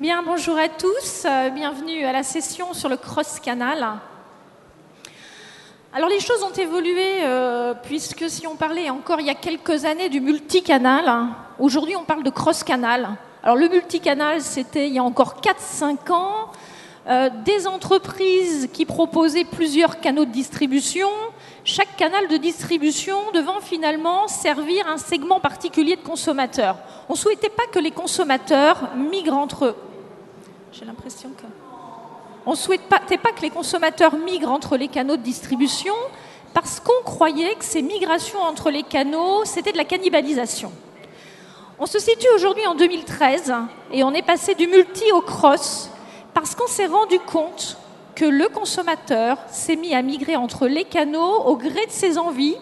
Bien, bonjour à tous, bienvenue à la session sur le cross-canal. Alors les choses ont évolué, puisque si on parlait encore il y a quelques années du multicanal, aujourd'hui on parle de cross-canal. Alors le multicanal, c'était il y a encore 4-5 ans, des entreprises qui proposaient plusieurs canaux de distribution, chaque canal de distribution devant finalement servir un segment particulier de consommateurs. On ne souhaitait pas que les consommateurs migrent entre eux. J'ai l'impression que... On ne souhaitait pas que les consommateurs migrent entre les canaux de distribution parce qu'on croyait que ces migrations entre les canaux, c'était de la cannibalisation. On se situe aujourd'hui en 2013 et on est passé du multi au cross parce qu'on s'est rendu compte que le consommateur s'est mis à migrer entre les canaux au gré de ses envies,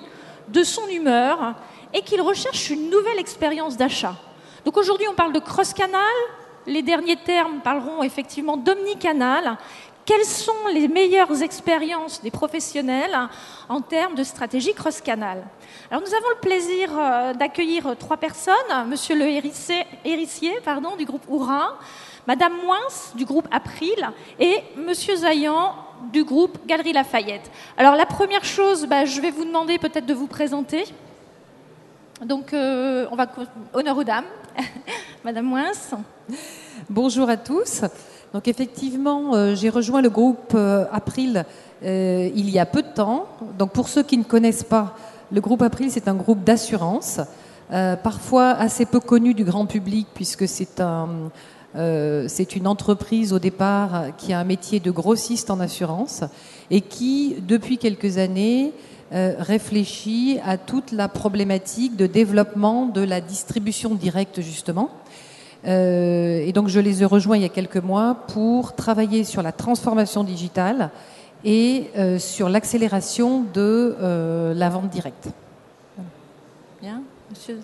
de son humeur et qu'il recherche une nouvelle expérience d'achat. Donc aujourd'hui, on parle de cross-canal. Les derniers termes parleront effectivement d'omnicanal. Quelles sont les meilleures expériences des professionnels en termes de stratégie cross-canal? Alors nous avons le plaisir d'accueillir 3 personnes. Monsieur Le Hérisset du groupe Oura, Madame Moins du groupe April et Monsieur Zayan du groupe Galeries Lafayette. Alors la première chose, je vais vous demander peut-être de vous présenter. Donc on va honneur aux dames. Madame Moins. Bonjour à tous. Donc effectivement, j'ai rejoint le groupe April il y a peu de temps. Donc pour ceux qui ne connaissent pas, le groupe April, c'est un groupe d'assurance, parfois assez peu connu du grand public puisque c'est une entreprise au départ qui a un métier de grossiste en assurance et qui, depuis quelques années, réfléchit à toute la problématique de développement de la distribution directe justement. Et donc je les ai rejoints il y a quelques mois pour travailler sur la transformation digitale et sur l'accélération de la vente directe. Bien, monsieur.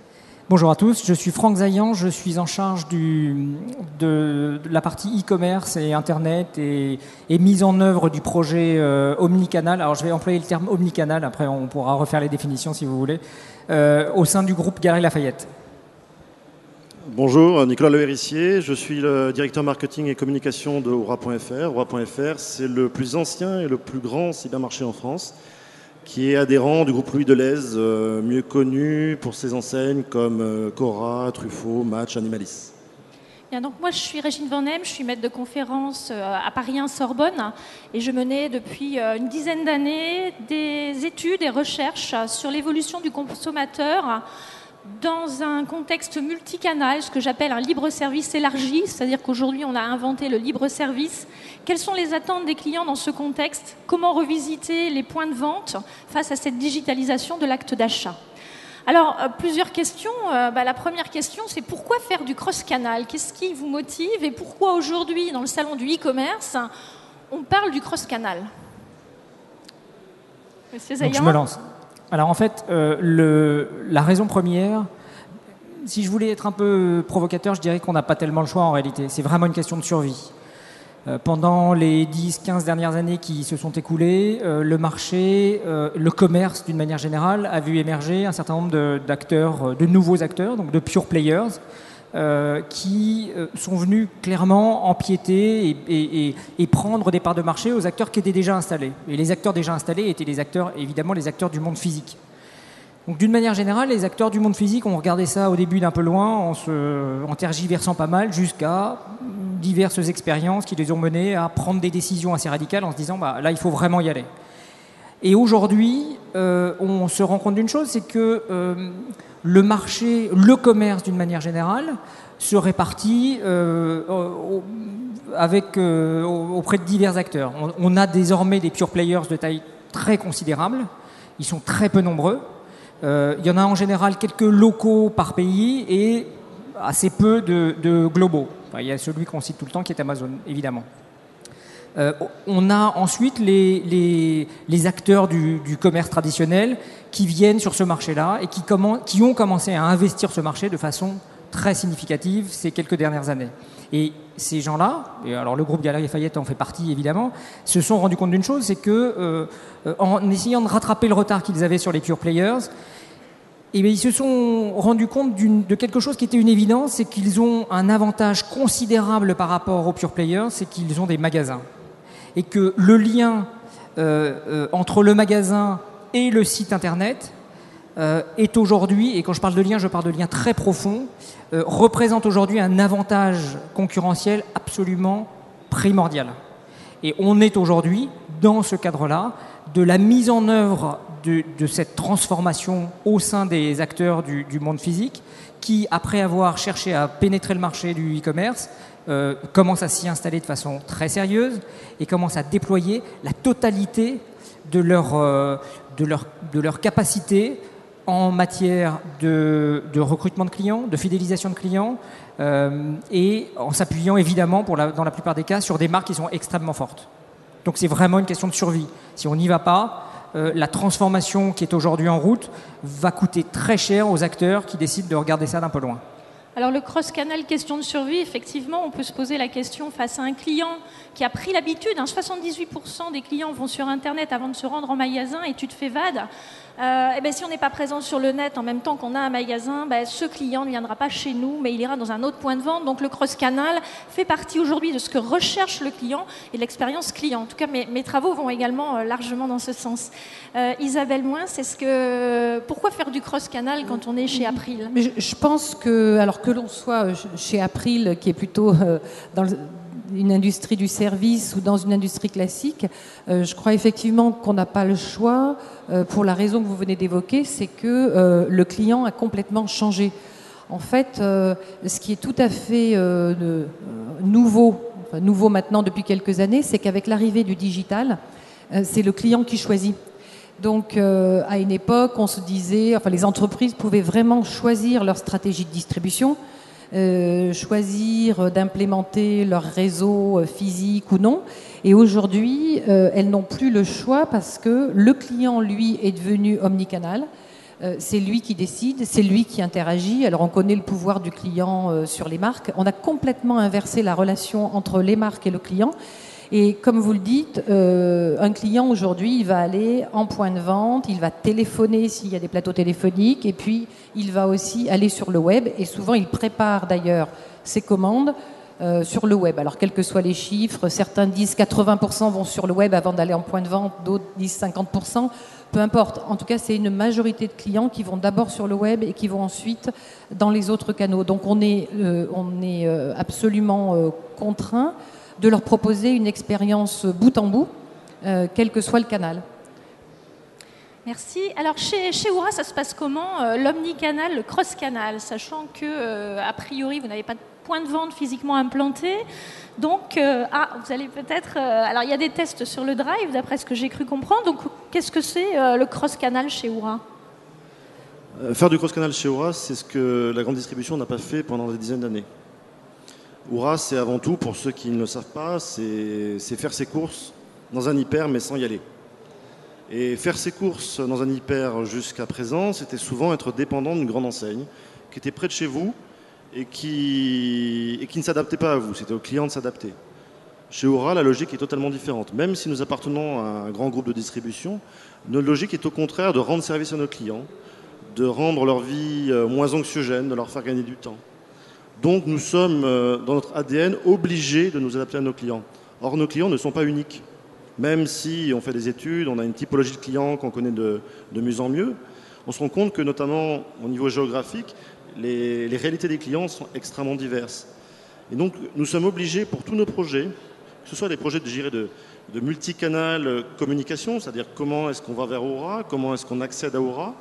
Bonjour à tous, je suis Franck Zayan, je suis en charge de la partie e-commerce et Internet et mise en œuvre du projet omnicanal. Alors je vais employer le terme omnicanal, après on pourra refaire les définitions si vous voulez, au sein du groupe Galeries Lafayette. Bonjour, Nicolas Le Hérisset, je suis le directeur marketing et communication de Oura.fr. Oura.fr, c'est le plus ancien et le plus grand cybermarché en France, qui est adhérent du groupe Louis Delhaize, mieux connu pour ses enseignes comme Cora, Truffaut, Match, Animalis. Bien, donc moi je suis Régine Van Hem, je suis maître de conférence à Paris 1 Sorbonne et je menais depuis une dizaine d'années des études et recherches sur l'évolution du consommateur dans un contexte multicanal, ce que j'appelle un libre-service élargi, c'est-à-dire qu'aujourd'hui on a inventé le libre-service. Quelles sont les attentes des clients dans ce contexte? Comment revisiter les points de vente face à cette digitalisation de l'acte d'achat? Alors, plusieurs questions. La première question, c'est pourquoi faire du cross-canal? Qu'est-ce qui vous motive et pourquoi aujourd'hui, dans le salon du e-commerce, on parle du cross-canal? Monsieur Zayan. Donc je me lance. Alors en fait, la raison première, si je voulais être un peu provocateur, je dirais qu'on n'a pas tellement le choix en réalité. C'est vraiment une question de survie. Pendant les 10-15 dernières années qui se sont écoulées, le marché, le commerce d'une manière générale, a vu émerger un certain nombre d'acteurs, de nouveaux acteurs, donc de pure players, qui sont venus clairement empiéter et prendre des parts de marché aux acteurs qui étaient déjà installés. Et les acteurs déjà installés étaient évidemment les acteurs du monde physique. Donc d'une manière générale, les acteurs du monde physique ont regardé ça au début d'un peu loin, en tergiversant pas mal, jusqu'à diverses expériences qui les ont menés à prendre des décisions assez radicales en se disant là il faut vraiment y aller. Et aujourd'hui, on se rend compte d'une chose, c'est que le marché, le commerce d'une manière générale, se répartit auprès de divers acteurs. On a désormais des pure players de taille très considérable, ils sont très peu nombreux. Il y en a en général quelques locaux par pays et assez peu de globaux. Enfin, il y a celui qu'on cite tout le temps qui est Amazon, évidemment. On a ensuite les acteurs du commerce traditionnel qui viennent sur ce marché-là et qui ont commencé à investir ce marché de façon très significative ces quelques dernières années. Et ces gens-là, et alors le groupe Galeries Lafayette en fait partie évidemment, se sont rendus compte d'une chose, c'est que en essayant de rattraper le retard qu'ils avaient sur les pure players, Et bien, ils se sont rendus compte de quelque chose qui était une évidence, c'est qu'ils ont un avantage considérable par rapport aux pure players, c'est qu'ils ont des magasins. Et que le lien entre le magasin et le site internet est aujourd'hui, et quand je parle de lien, je parle de lien très profond, représente aujourd'hui un avantage concurrentiel absolument primordial. Et on est aujourd'hui, dans ce cadre-là, de la mise en œuvre de cette transformation au sein des acteurs du monde physique qui, après avoir cherché à pénétrer le marché du e-commerce, commencent à s'y installer de façon très sérieuse et commencent à déployer la totalité de leur capacité en matière de recrutement de clients, de fidélisation de clients et en s'appuyant évidemment, dans la plupart des cas, sur des marques qui sont extrêmement fortes. Donc c'est vraiment une question de survie. Si on n'y va pas, la transformation qui est aujourd'hui en route va coûter très cher aux acteurs qui décident de regarder ça d'un peu loin. Alors le cross-canal, question de survie, effectivement, on peut se poser la question face à un client qui a pris l'habitude, 78% des clients vont sur Internet avant de se rendre en magasin et tu te fais VAD. Et bien, si on n'est pas présent sur le net en même temps qu'on a un magasin, ce client ne viendra pas chez nous, mais il ira dans un autre point de vente. Donc le cross-canal fait partie aujourd'hui de ce que recherche le client et de l'expérience client. En tout cas, mes travaux vont également largement dans ce sens. Isabelle Moins, pourquoi faire du cross-canal quand on est chez April ? Mais je pense que, alors que l'on soit chez April, qui est plutôt dans une industrie du service ou dans une industrie classique, je crois effectivement qu'on n'a pas le choix pour la raison que vous venez d'évoquer, c'est que le client a complètement changé. En fait, ce qui est tout à fait nouveau maintenant depuis quelques années, c'est qu'avec l'arrivée du digital, c'est le client qui choisit. Donc, à une époque, on se disait, les entreprises pouvaient vraiment choisir leur stratégie de distribution, choisir d'implémenter leur réseau physique ou non. Et aujourd'hui, elles n'ont plus le choix parce que le client, lui, est devenu omnicanal. C'est lui qui décide, c'est lui qui interagit. Alors on connaît le pouvoir du client sur les marques. On a complètement inversé la relation entre les marques et le client. Et comme vous le dites, un client aujourd'hui, il va aller en point de vente, il va téléphoner s'il y a des plateaux téléphoniques, et puis il va aussi aller sur le web. Et souvent, il prépare d'ailleurs ses commandes sur le web. Alors, quels que soient les chiffres, certains disent 80% vont sur le web avant d'aller en point de vente, d'autres disent 50%. Peu importe. En tout cas, c'est une majorité de clients qui vont d'abord sur le web et qui vont ensuite dans les autres canaux. Donc, on est absolument contraint de leur proposer une expérience bout en bout, quel que soit le canal. Merci. Alors chez Oura, ça se passe comment, l'omnicanal, le cross-canal, sachant que a priori vous n'avez pas de point de vente physiquement implanté, donc vous allez peut-être. Alors il y a des tests sur le drive, d'après ce que j'ai cru comprendre. Donc qu'est-ce que c'est le cross-canal chez Oura ? Faire du cross-canal chez Oura, c'est ce que la grande distribution n'a pas fait pendant des dizaines d'années. Oura, c'est avant tout, pour ceux qui ne le savent pas, c'est faire ses courses dans un hyper mais sans y aller. Et faire ses courses dans un hyper jusqu'à présent, c'était souvent être dépendant d'une grande enseigne qui était près de chez vous et qui ne s'adaptait pas à vous. C'était au client de s'adapter. Chez Oura, la logique est totalement différente. Même si nous appartenons à un grand groupe de distribution, notre logique est au contraire de rendre service à nos clients, de rendre leur vie moins anxiogène, de leur faire gagner du temps. Donc nous sommes, dans notre ADN, obligés de nous adapter à nos clients. Or, nos clients ne sont pas uniques. Même si on fait des études, on a une typologie de clients qu'on connaît de mieux en mieux, on se rend compte que, notamment au niveau géographique, les réalités des clients sont extrêmement diverses. Et donc, nous sommes obligés, pour tous nos projets, que ce soit des projets de multicanal communication, c'est-à-dire comment est-ce qu'on va vers Oura, comment est-ce qu'on accède à Oura,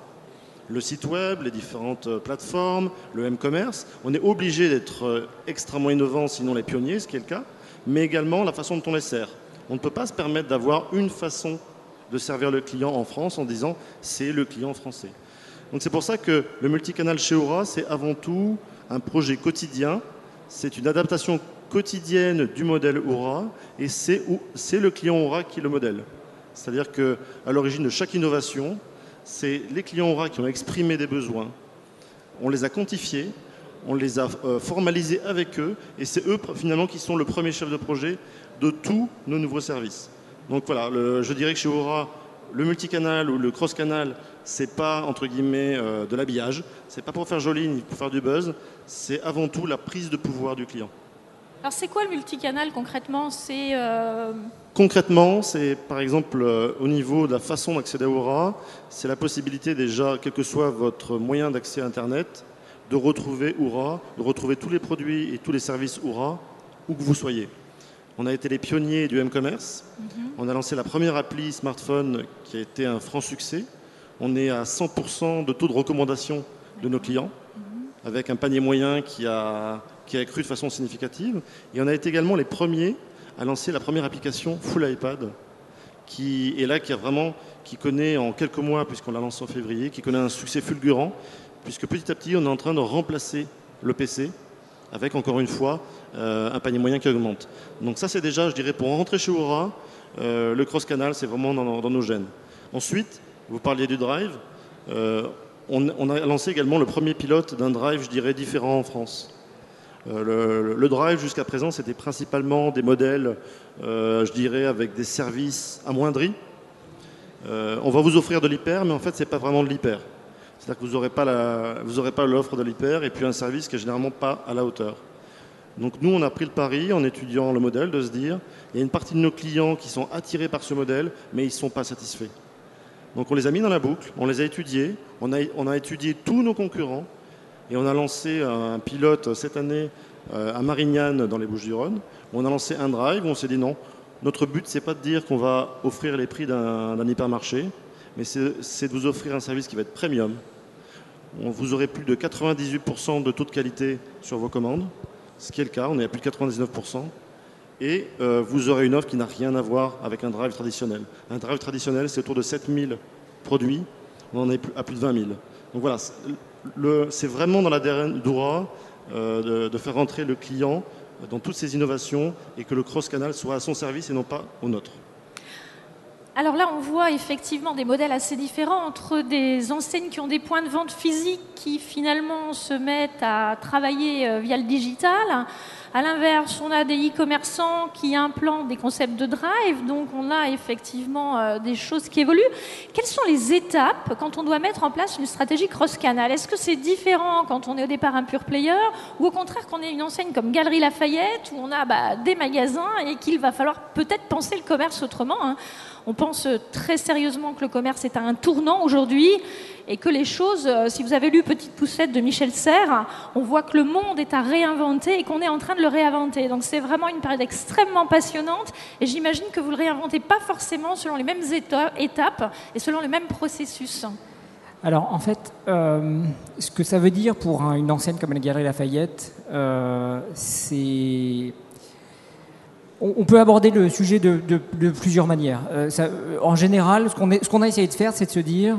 le site web, les différentes plateformes, le m-commerce. On est obligé d'être extrêmement innovants, sinon les pionniers, ce qui est le cas, mais également la façon dont on les sert. On ne peut pas se permettre d'avoir une façon de servir le client en France en disant c'est le client français. Donc c'est pour ça que le multicanal chez Oura, c'est avant tout un projet quotidien, c'est une adaptation quotidienne du modèle Oura et c'est le client Oura qui est le modèle. C'est-à-dire qu'à l'origine de chaque innovation, c'est les clients Oura qui ont exprimé des besoins, on les a quantifiés, on les a formalisés avec eux, et c'est eux finalement qui sont le premier chef de projet de tous nos nouveaux services. Donc voilà, je dirais que chez Oura, le multicanal ou le cross-canal, c'est pas, entre guillemets, de l'habillage. C'est pas pour faire joli ni pour faire du buzz. C'est avant tout la prise de pouvoir du client. Alors c'est quoi le multicanal concrètement? Concrètement, c'est par exemple au niveau de la façon d'accéder à Aura, c'est la possibilité déjà, quel que soit votre moyen d'accès à Internet, de retrouver Aura, de retrouver tous les produits et tous les services Aura, où que vous soyez. On a été les pionniers du m-commerce. On a lancé la première appli smartphone qui a été un franc succès. On est à 100% de taux de recommandation de nos clients, avec un panier moyen qui a cru de façon significative. Et on a été également les premiers à lancer la première application full iPad, qui connaît en quelques mois, puisqu'on l'a lancé en février, qui connaît un succès fulgurant, puisque petit à petit, on est en train de remplacer le PC avec, encore une fois, un panier moyen qui augmente. Donc ça, c'est déjà, je dirais, pour rentrer chez Aura, le cross-canal, c'est vraiment dans nos gènes. Ensuite, vous parliez du drive. On a lancé également le premier pilote d'un drive, je dirais, différent en France. Le drive, jusqu'à présent, c'était principalement des modèles, je dirais, avec des services amoindris. On va vous offrir de l'hyper, mais en fait, ce n'est pas vraiment de l'hyper. C'est-à-dire que vous n'aurez pas l'offre de l'hyper et puis un service qui n'est généralement pas à la hauteur. Donc nous, on a pris le pari, en étudiant le modèle, de se dire, il y a une partie de nos clients qui sont attirés par ce modèle, mais ils ne sont pas satisfaits. Donc on les a mis dans la boucle, on les a étudiés, on a étudié tous nos concurrents, et on a lancé un pilote cette année à Marignane, dans les Bouches-du-Rhône, où on a lancé un drive, où on s'est dit non, notre but, c'est pas de dire qu'on va offrir les prix d'un hypermarché, mais c'est de vous offrir un service qui va être premium. Vous aurez plus de 98% de taux de qualité sur vos commandes, ce qui est le cas, on est à plus de 99%. Et vous aurez une offre qui n'a rien à voir avec un drive traditionnel. Un drive traditionnel, c'est autour de 7000 produits, on en est à plus de 20 000. Donc voilà, c'est vraiment dans l'ADN d'Aura de faire rentrer le client dans toutes ces innovations et que le cross-canal soit à son service et non pas au nôtre. Alors là, on voit effectivement des modèles assez différents entre des enseignes qui ont des points de vente physiques qui finalement se mettent à travailler via le digital. À l'inverse, on a des e-commerçants qui implantent des concepts de drive, donc on a effectivement des choses qui évoluent. Quelles sont les étapes quand on doit mettre en place une stratégie cross-canal? Est-ce que c'est différent quand on est au départ un pure player ou au contraire qu'on est une enseigne comme Galeries Lafayette où on a des magasins et qu'il va falloir peut-être penser le commerce autrement, On pense très sérieusement que le commerce est à un tournant aujourd'hui et que les choses, si vous avez lu Petite Poussette de Michel Serres, on voit que le monde est à réinventer et qu'on est en train de le réinventer. Donc c'est vraiment une période extrêmement passionnante et j'imagine que vous ne le réinventez pas forcément selon les mêmes étapes et selon le même processus. Alors en fait, ce que ça veut dire pour une enseigne comme la Galerie Lafayette, c'est... On peut aborder le sujet de plusieurs manières. En général, ce qu'on a essayé de faire, c'est de se dire,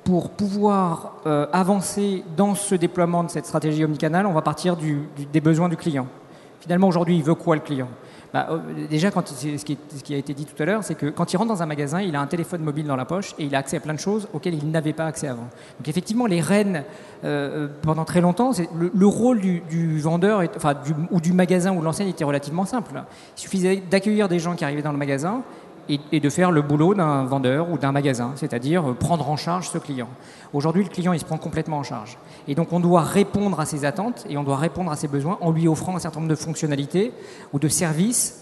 pour pouvoir avancer dans ce déploiement de cette stratégie omnicanal, on va partir des besoins du client. Finalement, aujourd'hui, il veut quoi le client ? Déjà, ce qui a été dit tout à l'heure, c'est que quand il rentre dans un magasin, il a un téléphone mobile dans la poche et il a accès à plein de choses auxquelles il n'avait pas accès avant. Donc effectivement, les rênes, pendant très longtemps, le rôle du vendeur ou du magasin ou de l'enseigne était relativement simple. Il suffisait d'accueillir des gens qui arrivaient dans le magasin et de faire le boulot d'un vendeur ou d'un magasin, c'est-à-dire prendre en charge ce client. Aujourd'hui, le client, il se prend complètement en charge. Et donc, on doit répondre à ses attentes et on doit répondre à ses besoins en lui offrant un certain nombre de fonctionnalités ou de services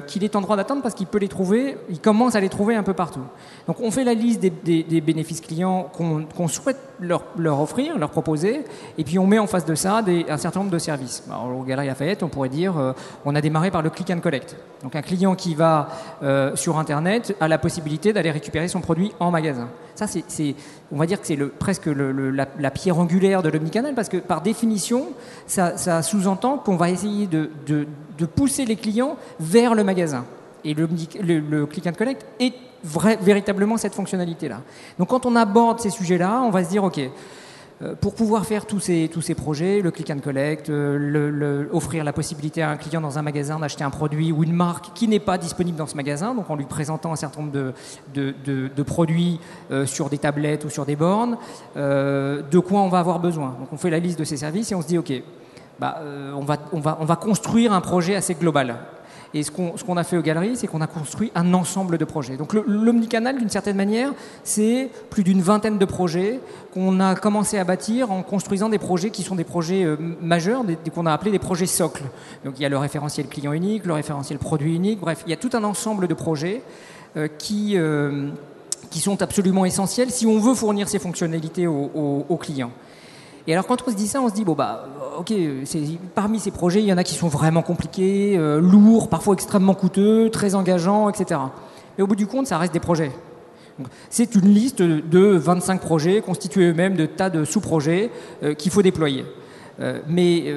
qu'il est en droit d'attendre parce qu'il peut les trouver, il commence à les trouver un peu partout. Donc on fait la liste des bénéfices clients qu'on souhaite leur offrir, leur proposer, et puis on met en face de ça un certain nombre de services. Alors, au Galerie Lafayette, on pourrait dire, on a démarré par le click and collect. Donc un client qui va sur Internet a la possibilité d'aller récupérer son produit en magasin. Ça, on va dire que c'est presque la pierre angulaire de l'omnicanal, parce que par définition, ça sous-entend qu'on va essayer de pousser les clients vers le magasin. Et le click and collect est véritablement cette fonctionnalité-là. Donc quand on aborde ces sujets-là, on va se dire, OK, pour pouvoir faire tous ces projets, le click and collect, offrir la possibilité à un client dans un magasin d'acheter un produit ou une marque qui n'est pas disponible dans ce magasin, donc en lui présentant un certain nombre de produits sur des tablettes ou sur des bornes, de quoi on va avoir besoin. Donc on fait la liste de ces services et on se dit, OK, on va construire un projet assez global. Et ce qu'on a fait aux galeries, c'est qu'on a construit un ensemble de projets. Donc l'Omnicanal, d'une certaine manière, c'est plus d'une vingtaine de projets qu'on a commencé à bâtir en construisant des projets qui sont des projets majeurs, qu'on a appelés des projets socles. Donc il y a le référentiel client unique, le référentiel produit unique, bref, il y a tout un ensemble de projets qui sont absolument essentiels si on veut fournir ces fonctionnalités aux clients. Et alors quand on se dit ça, on se dit, ok, parmi ces projets, il y en a qui sont vraiment compliqués, lourds, parfois extrêmement coûteux, très engageants, etc. Mais au bout du compte, ça reste des projets. Donc, c'est une liste de 25 projets constitués eux-mêmes de tas de sous-projets qu'il faut déployer. Mais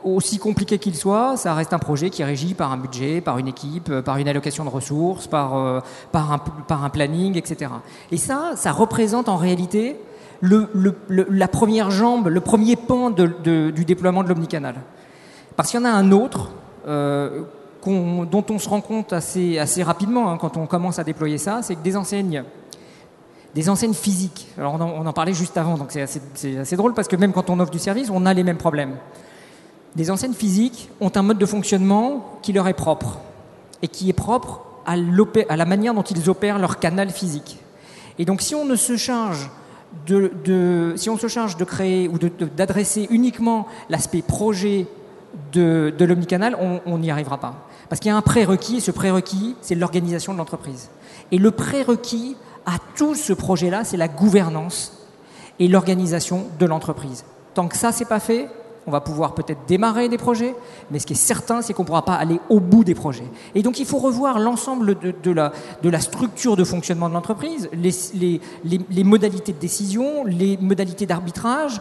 aussi compliqué qu'il soit, ça reste un projet qui est régi par un budget, par une équipe, par une allocation de ressources, par un planning, etc. Et ça représente en réalité la première jambe, le premier pan du déploiement de l'Omnicanal. Parce qu'il y en a un autre dont on se rend compte assez rapidement quand on commence à déployer ça, c'est que des enseignes physiques, alors on en parlait juste avant, donc c'est assez drôle parce que même quand on offre du service, on a les mêmes problèmes. Des enseignes physiques ont un mode de fonctionnement qui leur est propre et qui est propre à la manière dont ils opèrent leur canal physique. Et donc si on se charge de créer ou d'adresser uniquement l'aspect projet de l'Omnicanal, on n'y arrivera pas. Parce qu'il y a un prérequis, et ce prérequis, c'est l'organisation de l'entreprise. Et le prérequis à tout ce projet-là, c'est la gouvernance et l'organisation de l'entreprise. Tant que ça, c'est pas fait, on va pouvoir peut-être démarrer des projets, mais ce qui est certain, c'est qu'on ne pourra pas aller au bout des projets. Et donc, il faut revoir l'ensemble de la structure de fonctionnement de l'entreprise, les modalités de décision, les modalités d'arbitrage,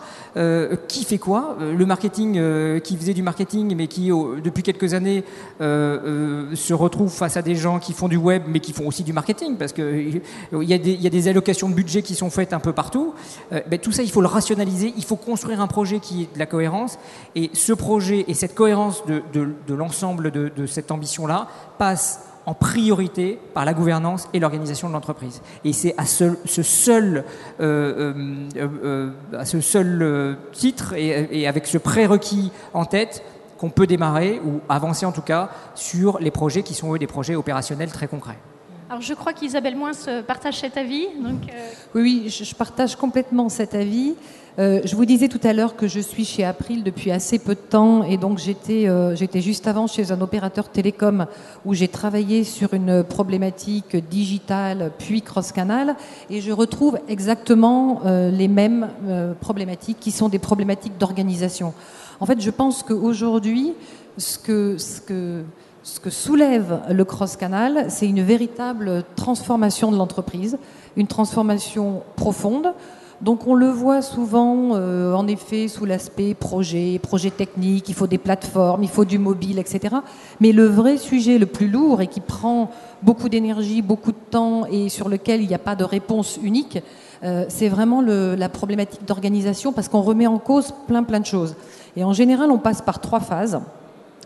qui fait quoi. Le marketing, qui faisait du marketing, mais qui, depuis quelques années, se retrouve face à des gens qui font du web, mais qui font aussi du marketing, parce qu'il y a des allocations de budget qui sont faites un peu partout. Tout ça, il faut le rationaliser, il faut construire un projet qui est de la cohérence. Et ce projet et cette cohérence de l'ensemble de cette ambition-là passe en priorité par la gouvernance et l'organisation de l'entreprise. Et c'est à ce seul titre et avec ce prérequis en tête qu'on peut démarrer ou avancer en tout cas sur les projets qui sont eux des projets opérationnels très concrets. Alors je crois qu'Isabelle Moins partage cet avis. Donc Oui, je partage complètement cet avis. Je vous disais tout à l'heure que je suis chez April depuis assez peu de temps et donc j'étais juste avant chez un opérateur télécom où j'ai travaillé sur une problématique digitale puis cross-canal et je retrouve exactement les mêmes problématiques qui sont des problématiques d'organisation. En fait, je pense qu'aujourd'hui, ce que soulève le cross-canal, c'est une véritable transformation de l'entreprise, une transformation profonde. Donc on le voit souvent, en effet, sous l'aspect projet technique, il faut des plateformes, il faut du mobile, etc. Mais le vrai sujet le plus lourd et qui prend beaucoup d'énergie, beaucoup de temps et sur lequel il n'y a pas de réponse unique, c'est vraiment la problématique d'organisation parce qu'on remet en cause plein de choses. Et en général, on passe par 3 phases.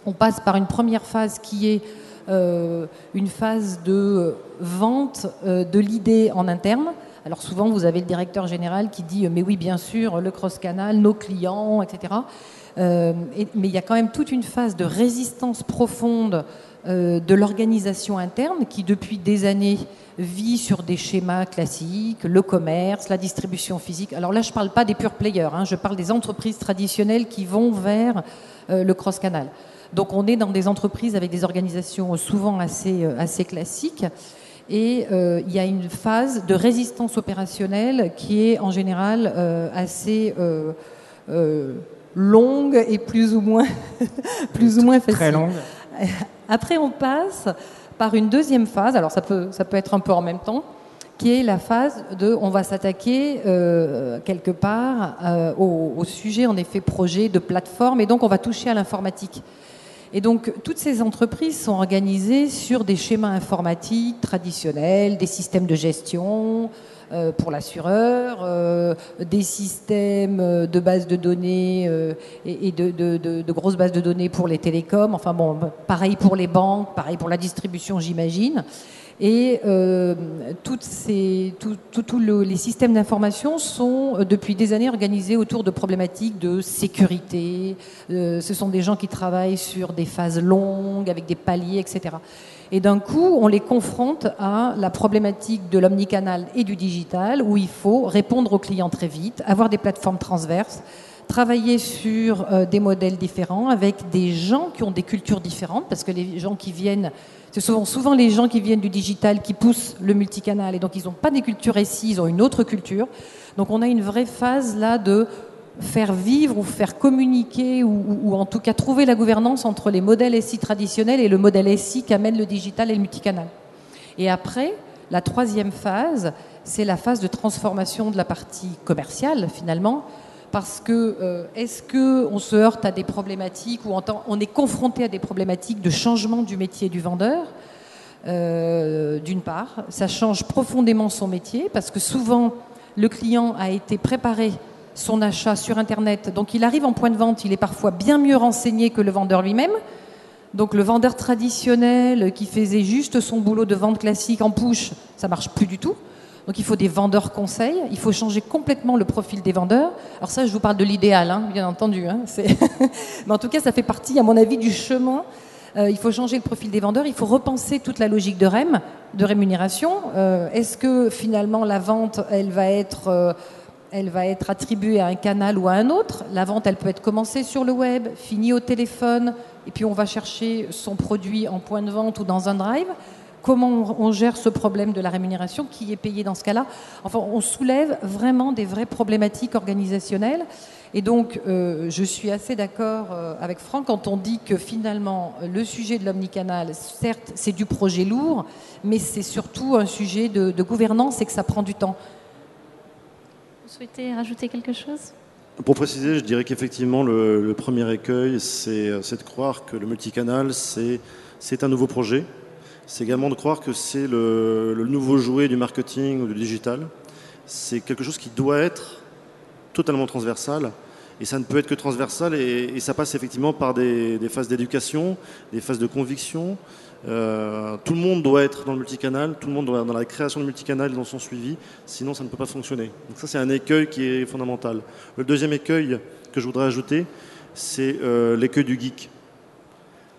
On passe par une première phase qui est une phase de vente de l'idée en interne. Alors souvent, vous avez le directeur général qui dit « mais oui, bien sûr, le cross-canal, nos clients, etc. » Mais il y a quand même toute une phase de résistance profonde de l'organisation interne qui, depuis des années, vit sur des schémas classiques, le commerce, la distribution physique. Alors là, je ne parle pas des pure players, je parle des entreprises traditionnelles qui vont vers le cross-canal. Donc on est dans des entreprises avec des organisations souvent assez classiques. Et il y a une phase de résistance opérationnelle qui est en général assez longue et plus ou moins facile. Très longue. Après, on passe par une deuxième phase, alors ça peut être un peu en même temps, qui est la phase de on va s'attaquer quelque part au sujet, en effet, projet de plateforme, et donc on va toucher à l'informatique. Et donc, toutes ces entreprises sont organisées sur des schémas informatiques traditionnels, des systèmes de gestion pour l'assureur, des systèmes de bases de données et de grosses bases de données pour les télécoms. Enfin bon, pareil pour les banques, pareil pour la distribution, j'imagine. Et tous les systèmes d'information sont depuis des années organisés autour de problématiques de sécurité. Ce sont des gens qui travaillent sur des phases longues, avec des paliers, etc. Et d'un coup, on les confronte à la problématique de l'omnicanal et du digital, où il faut répondre aux clients très vite, avoir des plateformes transverses, travailler sur des modèles différents, avec des gens qui ont des cultures différentes, parce que les gens qui viennent... Ce sont souvent les gens qui viennent du digital qui poussent le multicanal, et donc ils n'ont pas des cultures SI, ils ont une autre culture. Donc on a une vraie phase là de faire vivre ou faire communiquer ou en tout cas trouver la gouvernance entre les modèles SI traditionnels et le modèle SI qu'amène le digital et le multicanal. Et après, la troisième phase, c'est la phase de transformation de la partie commerciale finalement, parce que est-ce qu'on se heurte à des problématiques ou on est confronté à des problématiques de changement du métier du vendeur. D'une part, ça change profondément son métier parce que souvent le client a été préparé son achat sur Internet, donc il arrive en point de vente, il est parfois bien mieux renseigné que le vendeur lui-même. Donc le vendeur traditionnel qui faisait juste son boulot de vente classique en push, ça marche plus du tout. Donc il faut des vendeurs conseils, il faut changer complètement le profil des vendeurs. Alors ça, je vous parle de l'idéal, hein, bien entendu. Hein, mais en tout cas, ça fait partie, à mon avis, du chemin. Il faut changer le profil des vendeurs, il faut repenser toute la logique de REM, de rémunération. Est-ce que finalement la vente, elle va être attribuée à un canal ou à un autre? La vente, elle peut être commencée sur le web, finie au téléphone, et puis on va chercher son produit en point de vente ou dans un drive. Comment on gère ce problème de la rémunération? Qui est payé dans ce cas-là? Enfin, on soulève vraiment des vraies problématiques organisationnelles. Et donc, je suis assez d'accord avec Franck quand on dit que finalement, le sujet de l'omnicanal, certes, c'est du projet lourd, mais c'est surtout un sujet de gouvernance et que ça prend du temps. Vous souhaitez rajouter quelque chose? Pour préciser, je dirais qu'effectivement, le premier écueil, c'est de croire que le multicanal, c'est un nouveau projet. C'est également de croire que c'est le nouveau jouet du marketing ou du digital. C'est quelque chose qui doit être totalement transversal. Et ça ne peut être que transversal. Et ça passe effectivement par des phases d'éducation, des phases de conviction. Tout le monde doit être dans le multicanal. Tout le monde doit être dans la création du multicanal et dans son suivi. Sinon, ça ne peut pas fonctionner. Donc ça, c'est un écueil qui est fondamental. Le deuxième écueil que je voudrais ajouter, c'est l'écueil du geek.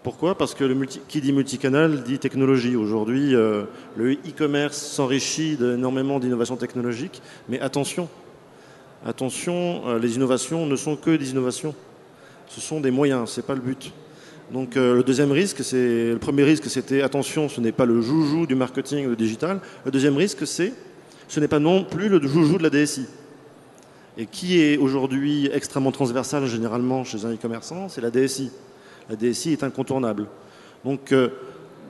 Pourquoi? Parce que qui dit multicanal dit technologie. Aujourd'hui, le e-commerce s'enrichit d'énormément d'innovations technologiques, mais attention, les innovations ne sont que des innovations. Ce sont des moyens, ce n'est pas le but. Donc le premier risque, c'était attention, ce n'est pas le joujou du marketing ou du digital. Le deuxième risque, ce n'est pas non plus le joujou de la DSI. Et qui est aujourd'hui extrêmement transversal généralement chez un e-commerçant? C'est la DSI. La DSI est incontournable. Donc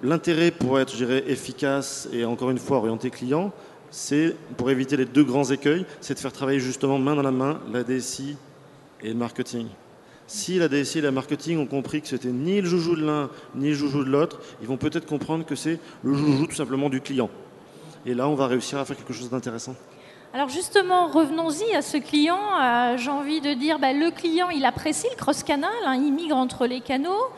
l'intérêt pour être, je dirais, efficace et encore une fois orienté client, c'est, pour éviter les deux grands écueils, c'est de faire travailler justement main dans la main la DSI et le marketing. Si la DSI et le marketing ont compris que c'était ni le joujou de l'un ni le joujou de l'autre, ils vont peut-être comprendre que c'est le joujou tout simplement du client. Et là, on va réussir à faire quelque chose d'intéressant. Alors justement, revenons-y à ce client. J'ai envie de dire, le client, il apprécie le cross-canal, hein, il migre entre les canaux.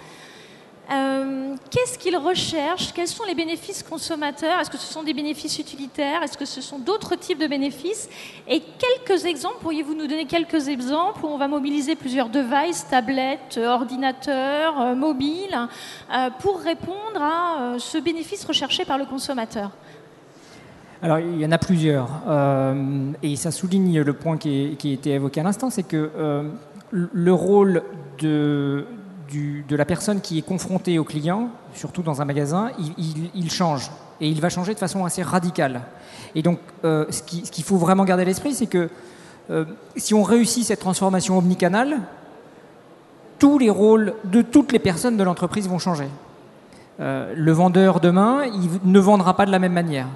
Qu'est-ce qu'il recherche? Quels sont les bénéfices consommateurs? Est-ce que ce sont des bénéfices utilitaires? Est-ce que ce sont d'autres types de bénéfices? Et quelques exemples, pourriez-vous nous donner quelques exemples où on va mobiliser plusieurs devices, tablettes, ordinateurs, mobiles, pour répondre à ce bénéfice recherché par le consommateur? Alors, il y en a plusieurs. Et ça souligne le point qui a été évoqué à l'instant, c'est que le rôle de la personne qui est confrontée au client, surtout dans un magasin, il change. Et il va changer de façon assez radicale. Et donc, ce qu'il faut vraiment garder à l'esprit, c'est que si on réussit cette transformation omnicanale, tous les rôles de toutes les personnes de l'entreprise vont changer. Le vendeur demain, il ne vendra pas de la même manière.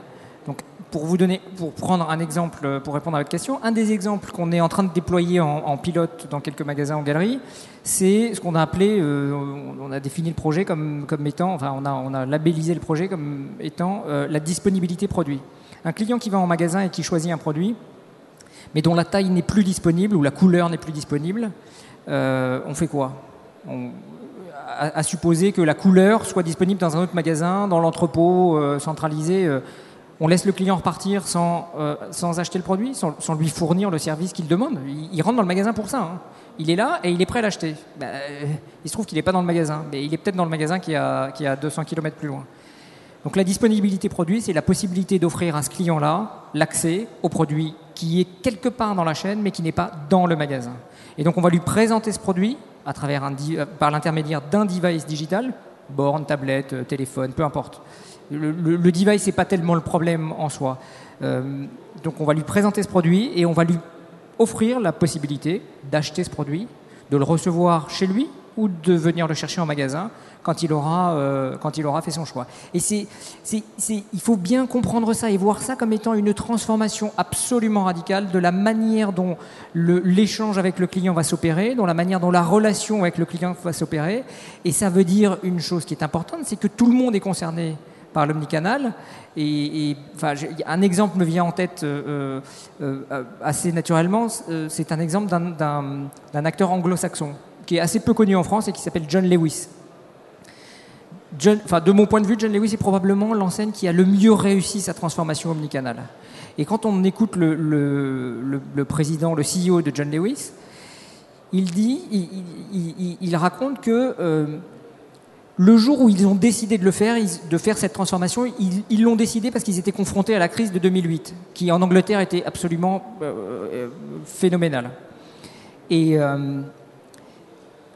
Donc, pour prendre un exemple, pour répondre à votre question, un des exemples qu'on est en train de déployer en pilote dans quelques magasins en galerie, c'est ce qu'on a appelé, on a défini le projet comme étant, enfin on a labellisé le projet comme étant la disponibilité produit. Un client qui va en magasin et qui choisit un produit, mais dont la taille n'est plus disponible ou la couleur n'est plus disponible, on fait quoi? à supposer que la couleur soit disponible dans un autre magasin, dans l'entrepôt centralisé. On laisse le client repartir sans acheter le produit, sans lui fournir le service qu'il demande. Il rentre dans le magasin pour ça. Hein. Il est là et il est prêt à l'acheter. Il se trouve qu'il n'est pas dans le magasin, mais il est peut-être dans le magasin qui est à 200 km plus loin. Donc la disponibilité produit, c'est la possibilité d'offrir à ce client-là l'accès au produit qui est quelque part dans la chaîne, mais qui n'est pas dans le magasin. Et donc on va lui présenter ce produit à travers par l'intermédiaire d'un device digital, borne, tablette, téléphone, peu importe. Le device n'est pas tellement le problème en soi. Donc on va lui présenter ce produit et on va lui offrir la possibilité d'acheter ce produit, de le recevoir chez lui ou de venir le chercher en magasin quand il aura fait son choix. Et il faut bien comprendre ça et voir ça comme étant une transformation absolument radicale de la manière dont l'échange avec le client va s'opérer, dont la manière dont la relation avec le client va s'opérer. Et ça veut dire une chose qui est importante, c'est que tout le monde est concerné par l'omnicanal. Un exemple me vient en tête assez naturellement, c'est un exemple d'un acteur anglo-saxon qui est assez peu connu en France et qui s'appelle John Lewis. De mon point de vue, John Lewis est probablement l'enseigne qui a le mieux réussi sa transformation omnicanal. Et quand on écoute le président, le CEO de John Lewis, il raconte que le jour où ils ont décidé de faire cette transformation, ils l'ont décidé parce qu'ils étaient confrontés à la crise de 2008, qui en Angleterre était absolument phénoménale. Et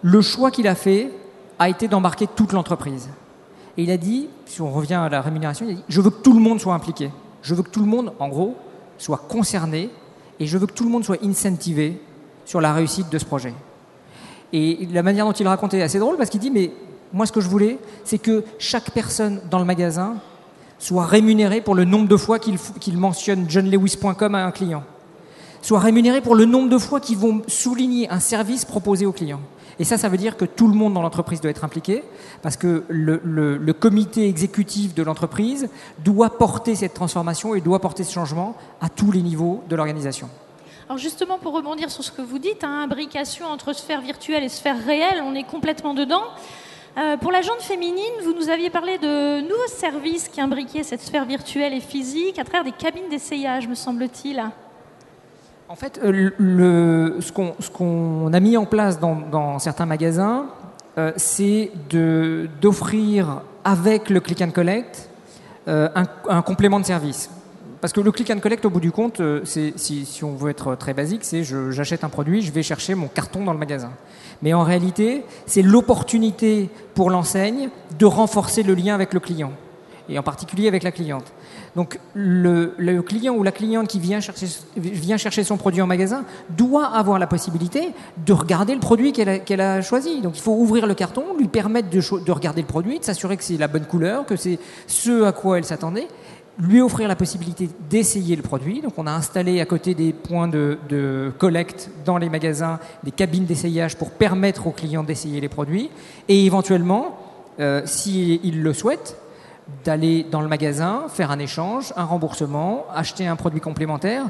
le choix qu'il a fait a été d'embarquer toute l'entreprise. Et il a dit, si on revient à la rémunération, il a dit « Je veux que tout le monde soit impliqué. Je veux que tout le monde, en gros, soit concerné et je veux que tout le monde soit incentivé sur la réussite de ce projet. » Et la manière dont il racontait est assez drôle parce qu'il dit « Mais moi, ce que je voulais, c'est que chaque personne dans le magasin soit rémunérée pour le nombre de fois qu'il mentionne johnlewis.com à un client. Soit rémunérée pour le nombre de fois qu'ils vont souligner un service proposé au client. » Et ça veut dire que tout le monde dans l'entreprise doit être impliqué, parce que le comité exécutif de l'entreprise doit porter cette transformation et doit porter ce changement à tous les niveaux de l'organisation. Alors justement, pour rebondir sur ce que vous dites, imbrication entre sphère virtuelle et sphère réelle, on est complètement dedans. Pour la jante féminine, vous nous aviez parlé de nouveaux services qui imbriquaient cette sphère virtuelle et physique à travers des cabines d'essayage, me semble-t-il. En fait, ce qu'on a mis en place dans certains magasins, c'est d'offrir avec le click and collect un complément de service. Parce que le click and collect, au bout du compte, si on veut être très basique, c'est j'achète un produit, je vais chercher mon carton dans le magasin. Mais en réalité, c'est l'opportunité pour l'enseigne de renforcer le lien avec le client, et en particulier avec la cliente. Donc le client ou la cliente qui vient chercher son produit en magasin doit avoir la possibilité de regarder le produit qu'elle a choisi. Donc il faut ouvrir le carton, lui permettre de regarder le produit, de s'assurer que c'est la bonne couleur, que c'est ce à quoi elle s'attendait, lui offrir la possibilité d'essayer le produit. Donc on a installé à côté des points de collecte dans les magasins des cabines d'essayage pour permettre aux clients d'essayer les produits et éventuellement, s'ils le souhaitent, d'aller dans le magasin, faire un échange, un remboursement, acheter un produit complémentaire.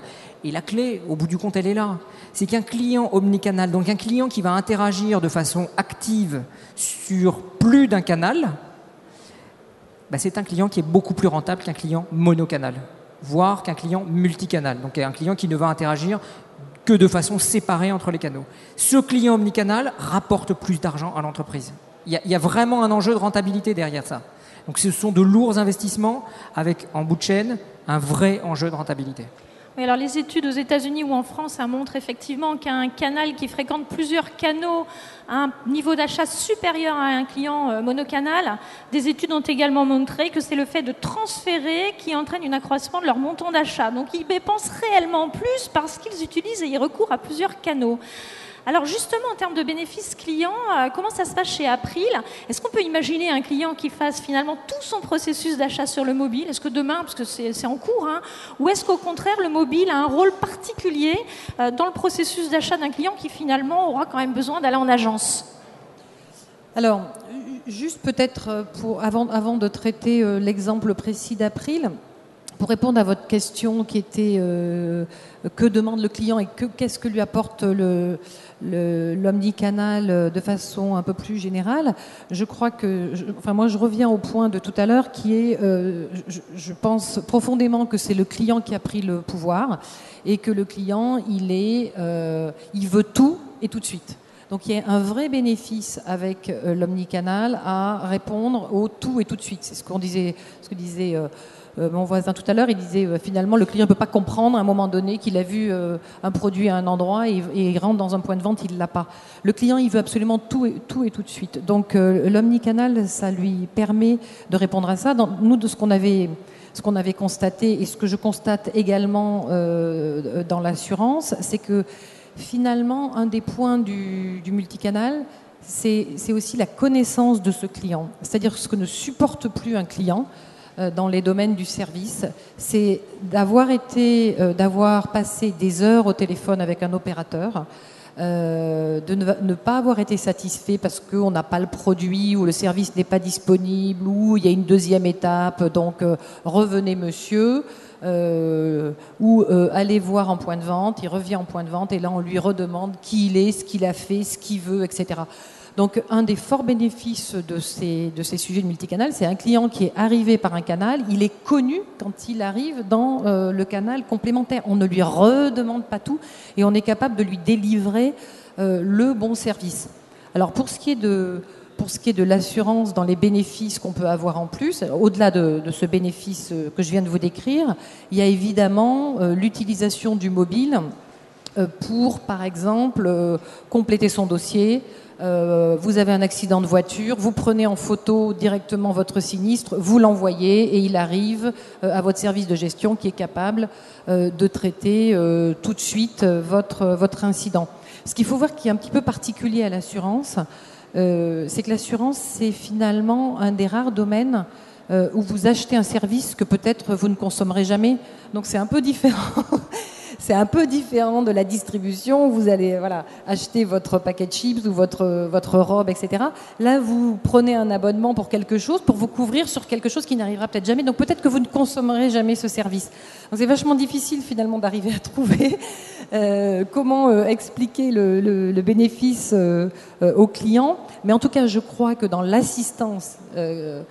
Et la clé, au bout du compte, elle est là. C'est qu'un client omnicanal, donc un client qui va interagir de façon active sur plus d'un canal, c'est un client qui est beaucoup plus rentable qu'un client monocanal, voire qu'un client multicanal. Donc un client qui ne va interagir que de façon séparée entre les canaux. Ce client omnicanal rapporte plus d'argent à l'entreprise. Il y a vraiment un enjeu de rentabilité derrière ça. Donc ce sont de lourds investissements avec, en bout de chaîne, un vrai enjeu de rentabilité. Oui, alors les études aux États-Unis ou en France, ça montre effectivement qu'un canal qui fréquente plusieurs canaux a un niveau d'achat supérieur à un client monocanal. Des études ont également montré que c'est le fait de transférer qui entraîne un accroissement de leur montant d'achat. Donc ils dépensent réellement plus parce qu'ils utilisent et ils recourent à plusieurs canaux. Alors justement, en termes de bénéfices clients, comment ça se passe chez April? Est-ce qu'on peut imaginer un client qui fasse finalement tout son processus d'achat sur le mobile? Est-ce que demain, parce que c'est en cours, ou est-ce qu'au contraire, le mobile a un rôle particulier dans le processus d'achat d'un client qui finalement aura quand même besoin d'aller en agence? Alors, juste peut-être avant de traiter l'exemple précis d'April, Pour répondre à votre question qui était que demande le client et qu'est-ce que lui apporte l'omnicanal de façon un peu plus générale, je crois que, moi je reviens au point de tout à l'heure qui est, je pense profondément que c'est le client qui a pris le pouvoir et que le client il veut tout et tout de suite. Donc il y a un vrai bénéfice avec l'omnicanal à répondre au tout et tout de suite. C'est ce que disait mon voisin tout à l'heure. Il disait finalement le client ne peut pas comprendre à un moment donné qu'il a vu un produit à un endroit et il rentre dans un point de vente, il ne l'a pas. Le client il veut absolument tout et tout de suite. Donc l'omnicanal ça lui permet de répondre à ça. Nous de ce qu'on avait constaté et ce que je constate également dans l'assurance, c'est que finalement, un des points du multicanal, c'est aussi la connaissance de ce client. C'est-à-dire ce que ne supporte plus un client dans les domaines du service, c'est d'avoir passé des heures au téléphone avec un opérateur, de ne pas avoir été satisfait parce qu'on n'a pas le produit ou le service n'est pas disponible ou il y a une deuxième étape, donc revenez monsieur. Ou aller voir en point de vente, il revient en point de vente et là on lui redemande qui il est, ce qu'il a fait, ce qu'il veut, etc. Donc un des forts bénéfices de ces sujets de multicanal, c'est un client qui est arrivé par un canal, il est connu quand il arrive dans le canal complémentaire. On ne lui redemande pas tout et on est capable de lui délivrer le bon service. Alors pour ce qui est de l'assurance dans les bénéfices qu'on peut avoir en plus, au-delà de ce bénéfice que je viens de vous décrire, il y a évidemment l'utilisation du mobile pour, par exemple, compléter son dossier. Vous avez un accident de voiture, vous prenez en photo directement votre sinistre, vous l'envoyez et il arrive à votre service de gestion qui est capable de traiter tout de suite votre incident. Ce qu'il faut voir qui est un petit peu particulier à l'assurance, c'est que l'assurance, c'est finalement un des rares domaines où vous achetez un service que peut-être vous ne consommerez jamais. Donc c'est un peu différent. C'est un peu différent de la distribution. Vous allez acheter votre paquet de chips ou votre robe, etc. Là, vous prenez un abonnement pour quelque chose, pour vous couvrir sur quelque chose qui n'arrivera peut-être jamais. Donc peut-être que vous ne consommerez jamais ce service. Donc c'est vachement difficile finalement d'arriver à trouver comment expliquer le bénéfice aux clients. Mais en tout cas, je crois que dans l'assistance, le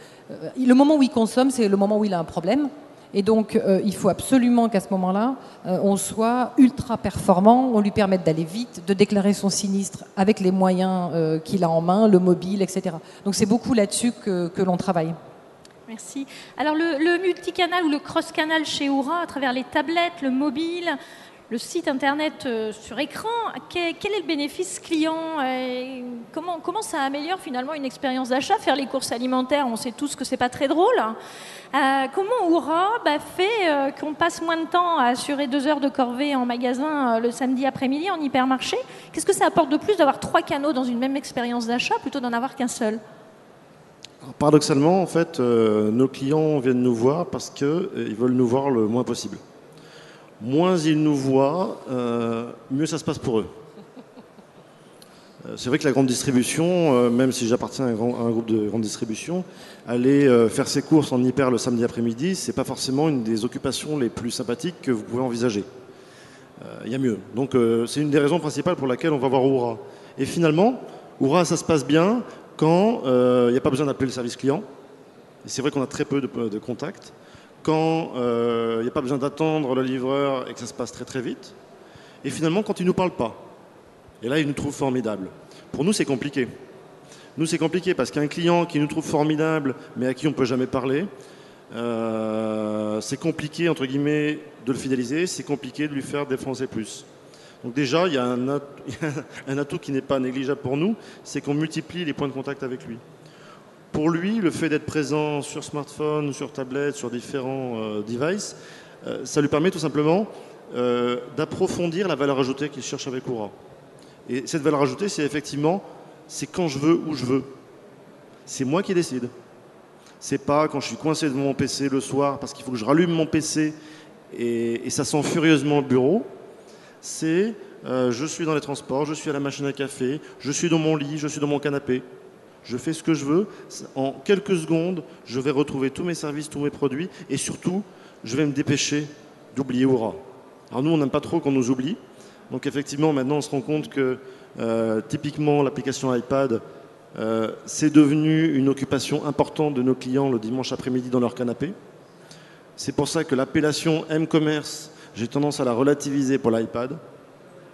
moment où il consomme, c'est le moment où il a un problème. Et donc, il faut absolument qu'à ce moment-là, on soit ultra performant, on lui permette d'aller vite, de déclarer son sinistre avec les moyens qu'il a en main, le mobile, etc. Donc, c'est beaucoup là-dessus que l'on travaille. Merci. Alors, le multicanal ou le cross-canal chez Oura, à travers les tablettes, le mobile, le site internet sur écran, quel est le bénéfice client et comment ça améliore finalement une expérience d'achat? Faire les courses alimentaires, on sait tous que c'est pas très drôle. Comment Oura fait qu'on passe moins de temps à assurer 2 heures de corvée en magasin le samedi après-midi en hypermarché? Qu'est-ce que ça apporte de plus d'avoir 3 canaux dans une même expérience d'achat plutôt d'en avoir qu'un seul? Alors, paradoxalement, en fait, nos clients viennent nous voir parce qu'ils veulent nous voir le moins possible. Moins ils nous voient, mieux ça se passe pour eux. C'est vrai que la grande distribution, même si j'appartiens à un groupe de grande distribution, aller faire ses courses en hyper le samedi après-midi, c'est pas forcément une des occupations les plus sympathiques que vous pouvez envisager. Il y a mieux. Donc c'est une des raisons principales pour laquelle on va voir Oura. Et finalement, Oura, ça se passe bien quand il n'y a pas besoin d'appeler le service client. Et c'est vrai qu'on a très peu de contacts. Quand il n'y a pas besoin d'attendre le livreur et que ça se passe très très vite. Et finalement, quand il ne nous parle pas. Et là, il nous trouve formidable. Pour nous, c'est compliqué. Nous, c'est compliqué parce qu'un client qui nous trouve formidable, mais à qui on ne peut jamais parler, c'est compliqué, entre guillemets, de le fidéliser, c'est compliqué de lui faire défoncer plus. Donc déjà, il y a un atout qui n'est pas négligeable pour nous, c'est qu'on multiplie les points de contact avec lui. Pour lui, le fait d'être présent sur smartphone, sur tablette, sur différents devices, ça lui permet tout simplement d'approfondir la valeur ajoutée qu'il cherche avec Oura. Et cette valeur ajoutée, c'est effectivement, c'est quand je veux, où je veux. C'est moi qui décide. C'est pas quand je suis coincé devant mon PC le soir parce qu'il faut que je rallume mon PC et ça sent furieusement au bureau. C'est je suis dans les transports, je suis à la machine à café, je suis dans mon lit, je suis dans mon canapé. Je fais ce que je veux. En quelques secondes, je vais retrouver tous mes services, tous mes produits. Et surtout, je vais me dépêcher d'oublier Aura. Alors nous, on n'aime pas trop qu'on nous oublie. Donc effectivement, maintenant, on se rend compte que typiquement, l'application iPad, c'est devenu une occupation importante de nos clients le dimanche après-midi dans leur canapé. C'est pour ça que l'appellation M-Commerce, j'ai tendance à la relativiser pour l'iPad.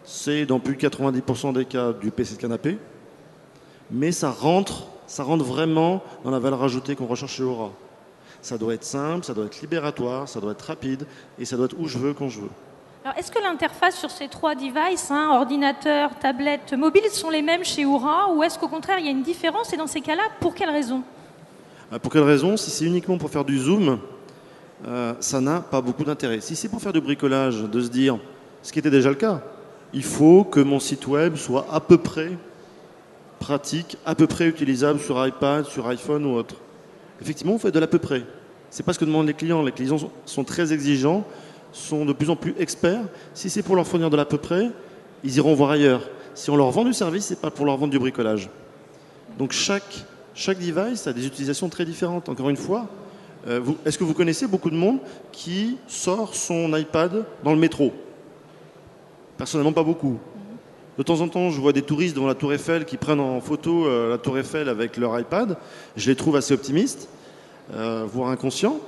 C'est dans plus de 90% des cas du PC de canapé. Mais ça rentre vraiment dans la valeur ajoutée qu'on recherche chez Aura. Ça doit être simple, ça doit être libératoire, ça doit être rapide et ça doit être où je veux, quand je veux. Alors, est-ce que l'interface sur ces 3 devices, ordinateur, tablette, mobile, sont les mêmes chez Aura ou est-ce qu'au contraire il y a une différence et dans ces cas-là, pour quelle raison? Pour quelle raison? Si c'est uniquement pour faire du zoom, ça n'a pas beaucoup d'intérêt. Si c'est pour faire du bricolage, de se dire, ce qui était déjà le cas, il faut que mon site web soit à peu près pratique, à peu près utilisable sur iPad, sur iPhone ou autre. Effectivement, on fait de l'à peu près. C'est pas ce que demandent les clients. Les clients sont très exigeants, sont de plus en plus experts. Si c'est pour leur fournir de l'à peu près, ils iront voir ailleurs. Si on leur vend du service, c'est pas pour leur vendre du bricolage. Donc chaque device a des utilisations très différentes. Encore une fois, est-ce que vous connaissez beaucoup de monde qui sort son iPad dans le métro? Personnellement, pas beaucoup. De temps en temps, je vois des touristes devant la Tour Eiffel qui prennent en photo la Tour Eiffel avec leur iPad. Je les trouve assez optimistes, voire inconscients.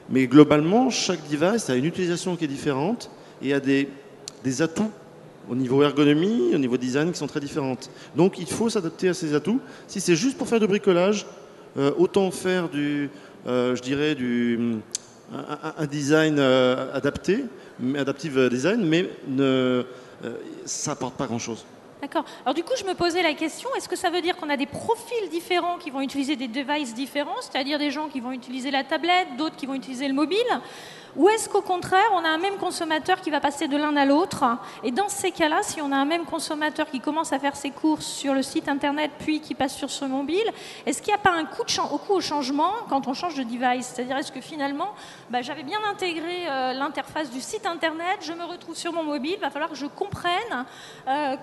Mais globalement, chaque device a une utilisation qui est différente et a des atouts au niveau ergonomie, au niveau design qui sont très différentes. Donc il faut s'adapter à ces atouts. Si c'est juste pour faire du bricolage, autant faire un design adapté, adaptive design, mais ça n'apporte pas grand-chose. D'accord. Alors du coup, je me posais la question, est-ce que ça veut dire qu'on a des profils différents qui vont utiliser des devices différents, c'est-à-dire des gens qui vont utiliser la tablette, d'autres qui vont utiliser le mobile? Ou est-ce qu'au contraire, on a un même consommateur qui va passer de l'un à l'autre? Et dans ces cas-là, si on a un même consommateur qui commence à faire ses courses sur le site internet, puis qui passe sur son mobile, est-ce qu'il n'y a pas un coût au changement quand on change de device? C'est-à-dire, est-ce que finalement, j'avais bien intégré l'interface du site internet, je me retrouve sur mon mobile, il va falloir que je comprenne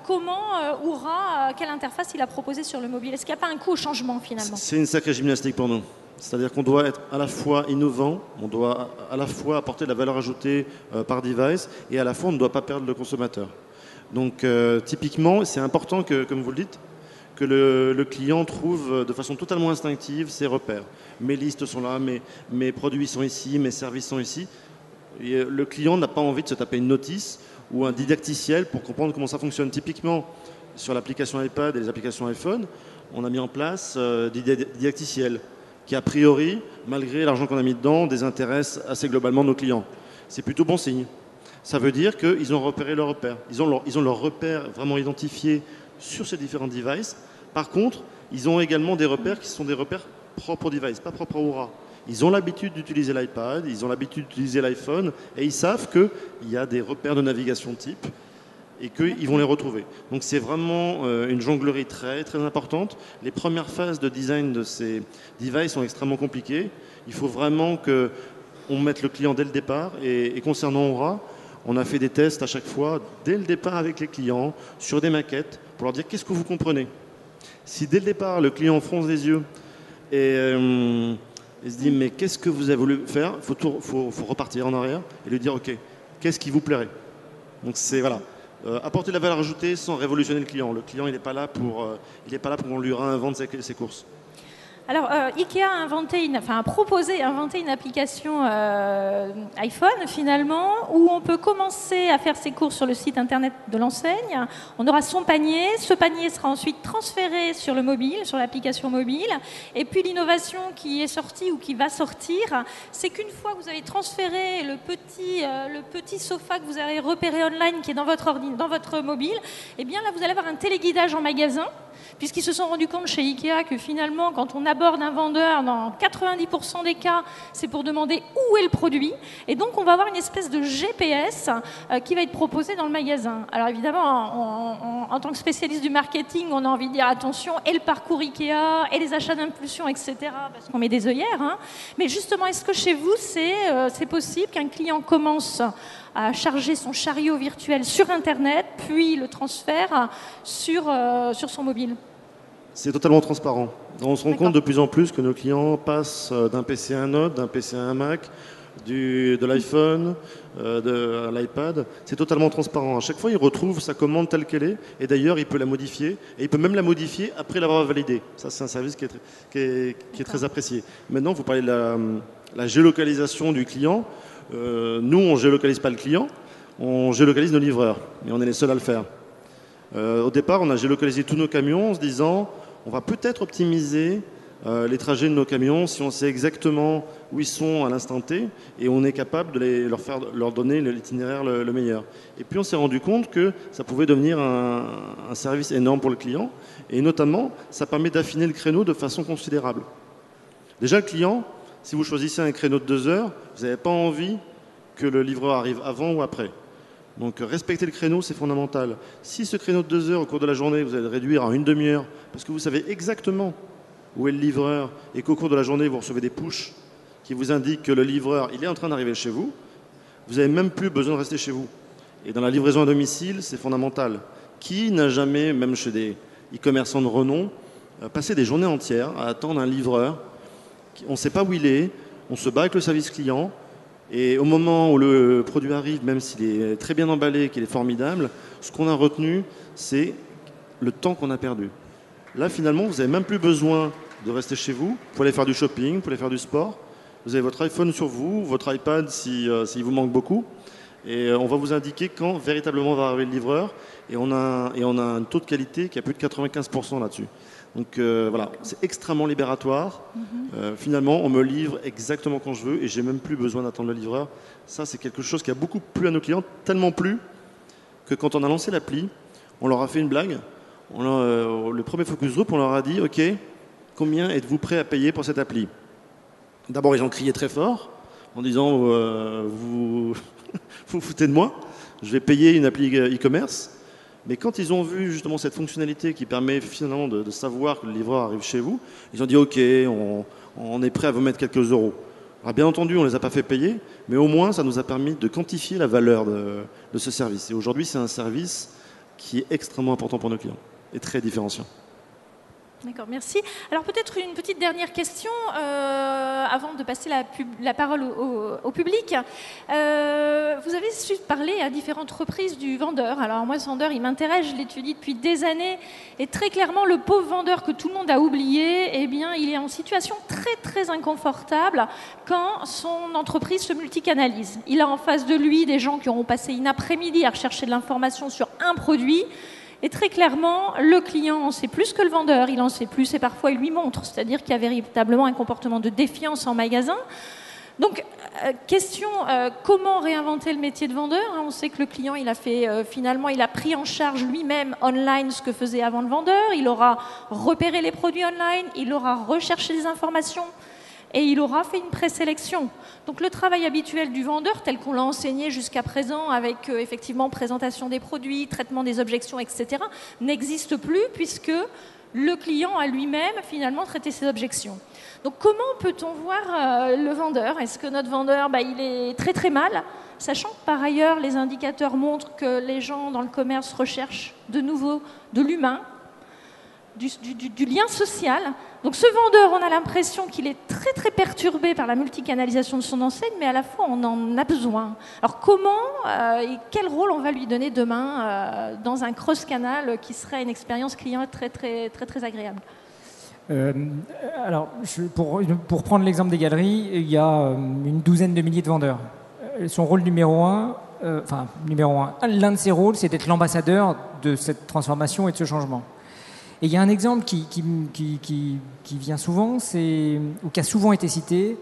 comment Aura, quelle interface il a proposé sur le mobile. Est-ce qu'il n'y a pas un coût au changement finalement? C'est une sacrée gymnastique pour nous. C'est-à-dire qu'on doit être à la fois innovant, on doit à la fois apporter de la valeur ajoutée par device, et à la fois on ne doit pas perdre le consommateur. Donc typiquement, c'est important que, comme vous le dites, que le client trouve de façon totalement instinctive ses repères. Mes listes sont là, mes produits sont ici, mes services sont ici. Et le client n'a pas envie de se taper une notice ou un didacticiel pour comprendre comment ça fonctionne. Typiquement, sur l'application iPad et les applications iPhone, on a mis en place des didacticiels qui, a priori, malgré l'argent qu'on a mis dedans, désintéressent assez globalement nos clients. C'est plutôt bon signe. Ça veut dire qu'ils ont repéré leurs repères. Ils ont leurs repères vraiment identifiés sur ces différents devices. Par contre, ils ont également des repères qui sont des repères propres au device, pas propres à Aura. Ils ont l'habitude d'utiliser l'iPad, ils ont l'habitude d'utiliser l'iPhone, et ils savent qu'il y a des repères de navigation type et qu'ils vont les retrouver. Donc c'est vraiment une jonglerie très, très importante. Les premières phases de design de ces devices sont extrêmement compliquées. Il faut vraiment qu'on mette le client dès le départ. Et concernant Aura, on a fait des tests à chaque fois, dès le départ avec les clients, sur des maquettes, pour leur dire qu'est-ce que vous comprenez. Si dès le départ, le client fronce les yeux et se dit mais qu'est-ce que vous avez voulu faire, il faut repartir en arrière et lui dire ok, qu'est-ce qui vous plairait. Donc c'est voilà. Apporter de la valeur ajoutée sans révolutionner le client. Le client, il n'est pas là pour qu'on lui réinvente ses courses. Alors, Ikea a proposé une application iPhone, finalement, où on peut commencer à faire ses courses sur le site internet de l'enseigne. On aura son panier. Ce panier sera ensuite transféré sur le mobile, sur l'application mobile. Et puis, l'innovation qui est sortie ou qui va sortir, c'est qu'une fois que vous avez transféré le petit sofa que vous avez repéré online, qui est dans votre mobile, eh bien, là, vous allez avoir un téléguidage en magasin, puisqu'ils se sont rendus compte chez Ikea que finalement, quand on aborde un vendeur, dans 90% des cas, c'est pour demander où est le produit. Et donc, on va avoir une espèce de GPS qui va être proposé dans le magasin. Alors évidemment, en tant que spécialiste du marketing, on a envie de dire attention, et le parcours Ikea, et les achats d'impulsion, etc., parce qu'on met des œillères. Hein. Mais justement, est-ce que chez vous, c'est possible qu'un client commence à charger son chariot virtuel sur Internet, puis le transfère sur son mobile? C'est totalement transparent. On se rend compte de plus en plus que nos clients passent d'un PC à un autre, d'un PC à un Mac, de l'iPhone, de l'iPad, c'est totalement transparent. À chaque fois, il retrouve sa commande telle qu'elle est, et d'ailleurs, il peut la modifier, et il peut même la modifier après l'avoir validée. Ça, c'est un service qui est très apprécié. Maintenant, vous parlez de la géolocalisation du client. Nous, on ne géolocalise pas le client, on géolocalise nos livreurs, et on est les seuls à le faire. Au départ, on a géolocalisé tous nos camions en se disant, on va peut-être optimiser les trajets de nos camions si on sait exactement où ils sont à l'instant T et on est capable de leur donner l'itinéraire le meilleur. Et puis on s'est rendu compte que ça pouvait devenir un service énorme pour le client et notamment ça permet d'affiner le créneau de façon considérable. Déjà le client, si vous choisissez un créneau de 2 heures, vous n'avez pas envie que le livreur arrive avant ou après. Donc respecter le créneau, c'est fondamental. Si ce créneau de 2 heures au cours de la journée, vous allez le réduire à une demi-heure parce que vous savez exactement où est le livreur et qu'au cours de la journée, vous recevez des pushs qui vous indiquent que le livreur il est en train d'arriver chez vous, vous n'avez même plus besoin de rester chez vous. Et dans la livraison à domicile, c'est fondamental. Qui n'a jamais, même chez des e-commerçants de renom, passé des journées entières à attendre un livreur, on ne sait pas où il est, on se bat avec le service client, et au moment où le produit arrive, même s'il est très bien emballé, qu'il est formidable, ce qu'on a retenu, c'est le temps qu'on a perdu. Là, finalement, vous n'avez même plus besoin de rester chez vous. Vous pouvez aller faire du shopping, vous pouvez aller faire du sport. Vous avez votre iPhone sur vous, votre iPad s'il vous manque beaucoup. Et on va vous indiquer quand véritablement va arriver le livreur. Et on a un taux de qualité qui a plus de 95% là-dessus. Donc voilà, c'est extrêmement libératoire. Finalement, on me livre exactement quand je veux et j'ai même plus besoin d'attendre le livreur. Ça, c'est quelque chose qui a beaucoup plu à nos clients, tellement plu que quand on a lancé l'appli, on leur a fait une blague. Le premier focus group, on leur a dit « Ok, combien êtes-vous prêts à payer pour cette appli ?» D'abord, ils ont crié très fort en disant vous vous foutez de moi, je vais payer une appli e-commerce. » Mais quand ils ont vu justement cette fonctionnalité qui permet finalement de savoir que le livreur arrive chez vous, ils ont dit « Ok, on est prêt à vous mettre quelques euros. » Alors bien entendu, on ne les a pas fait payer, mais au moins ça nous a permis de quantifier la valeur de ce service. Et aujourd'hui, c'est un service qui est extrêmement important pour nos clients et très différenciant. D'accord, merci. Alors peut-être une petite dernière question avant de passer la parole au public. Vous avez su parler à différentes reprises du vendeur. Alors moi, ce vendeur, il m'intéresse, je l'étudie depuis des années. Et très clairement, le pauvre vendeur que tout le monde a oublié, eh bien, il est en situation très, très inconfortable quand son entreprise se multicanalise. Il a en face de lui des gens qui auront passé une après-midi à rechercher de l'information sur un produit. Et très clairement, le client en sait plus que le vendeur, il en sait plus et parfois il lui montre. C'est-à-dire qu'il y a véritablement un comportement de défiance en magasin. Donc, question, comment réinventer le métier de vendeur ? On sait que le client, finalement, il a pris en charge lui-même online ce que faisait avant le vendeur. Il aura repéré les produits online, il aura recherché les informations et il aura fait une présélection. Donc le travail habituel du vendeur, tel qu'on l'a enseigné jusqu'à présent, avec effectivement présentation des produits, traitement des objections, etc., n'existe plus puisque le client a lui-même finalement traité ses objections. Donc comment peut-on voir le vendeur ? Est-ce que notre vendeur, il est très très mal, sachant que par ailleurs les indicateurs montrent que les gens dans le commerce recherchent de nouveau de l'humain, du lien social. Donc ce vendeur, on a l'impression qu'il est très très perturbé par la multicanalisation de son enseigne, mais à la fois on en a besoin. Alors comment et quel rôle on va lui donner demain dans un cross-canal qui serait une expérience client très très très très agréable ? Alors, pour prendre l'exemple des galeries, il y a une douzaine de milliers de vendeurs. Son rôle numéro un, l'un de ses rôles, c'est d'être l'ambassadeur de cette transformation et de ce changement. Et il y a un exemple qui vient souvent, ou qui a souvent été cité,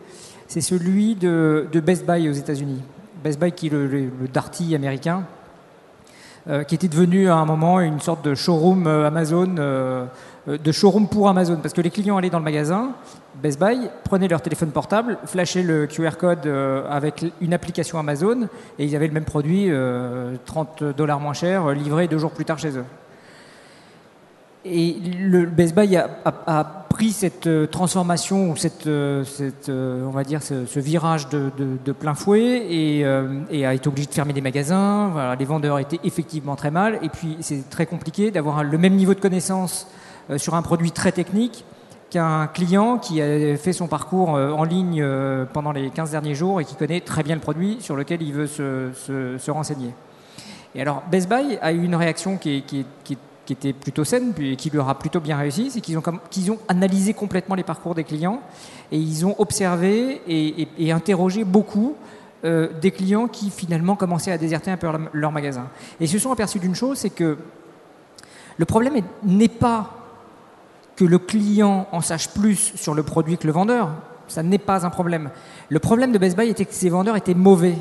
c'est celui de Best Buy aux États-Unis. Best Buy, qui est le Darty américain, qui était devenu à un moment une sorte de showroom Amazon, de showroom pour Amazon, parce que les clients allaient dans le magasin, Best Buy, prenaient leur téléphone portable, flashaient le QR code avec une application Amazon, et ils avaient le même produit, $30 moins cher, livré 2 jours plus tard chez eux. Et le Best Buy a pris cette transformation ou on va dire ce virage de plein fouet et a été obligé de fermer des magasins. Voilà, les vendeurs étaient effectivement très mal. Et puis c'est très compliqué d'avoir le même niveau de connaissance sur un produit très technique qu'un client qui a fait son parcours en ligne pendant les 15 derniers jours et qui connaît très bien le produit sur lequel il veut se renseigner. Et alors, Best Buy a eu une réaction qui était plutôt saine et qui leur a plutôt bien réussi, c'est qu'ils ont analysé complètement les parcours des clients et ils ont observé et interrogé beaucoup des clients qui finalement commençaient à déserter un peu leur magasin. Et ils se sont aperçus d'une chose, c'est que le problème n'est pas que le client en sache plus sur le produit que le vendeur. Ça n'est pas un problème. Le problème de Best Buy était que ces vendeurs étaient mauvais.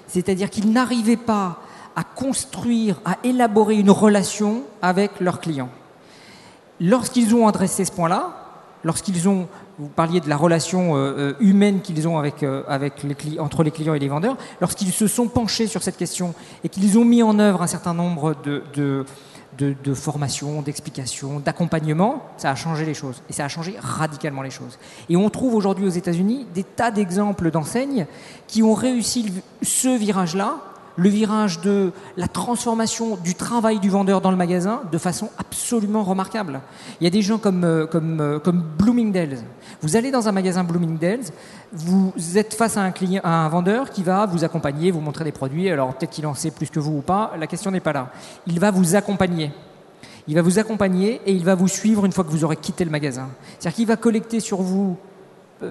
C'est-à-dire qu'ils n'arrivaient pas à construire, à élaborer une relation avec leurs clients. Lorsqu'ils ont adressé ce point-là, vous parliez de la relation humaine qu'ils ont entre les clients et les vendeurs, lorsqu'ils se sont penchés sur cette question et qu'ils ont mis en œuvre un certain nombre de formations, d'explications, d'accompagnement, ça a changé les choses. Et ça a changé radicalement les choses. Et on trouve aujourd'hui aux États-Unis des tas d'exemples d'enseignes qui ont réussi ce virage-là, le virage de la transformation du travail du vendeur dans le magasin de façon absolument remarquable. Il y a des gens comme Bloomingdale's. Vous allez dans un magasin Bloomingdale's, vous êtes face à un vendeur qui va vous accompagner, vous montrer des produits. Alors peut-être qu'il en sait plus que vous ou pas, la question n'est pas là. Il va vous accompagner. Il va vous accompagner et il va vous suivre une fois que vous aurez quitté le magasin. C'est-à-dire qu'il va collecter sur vous,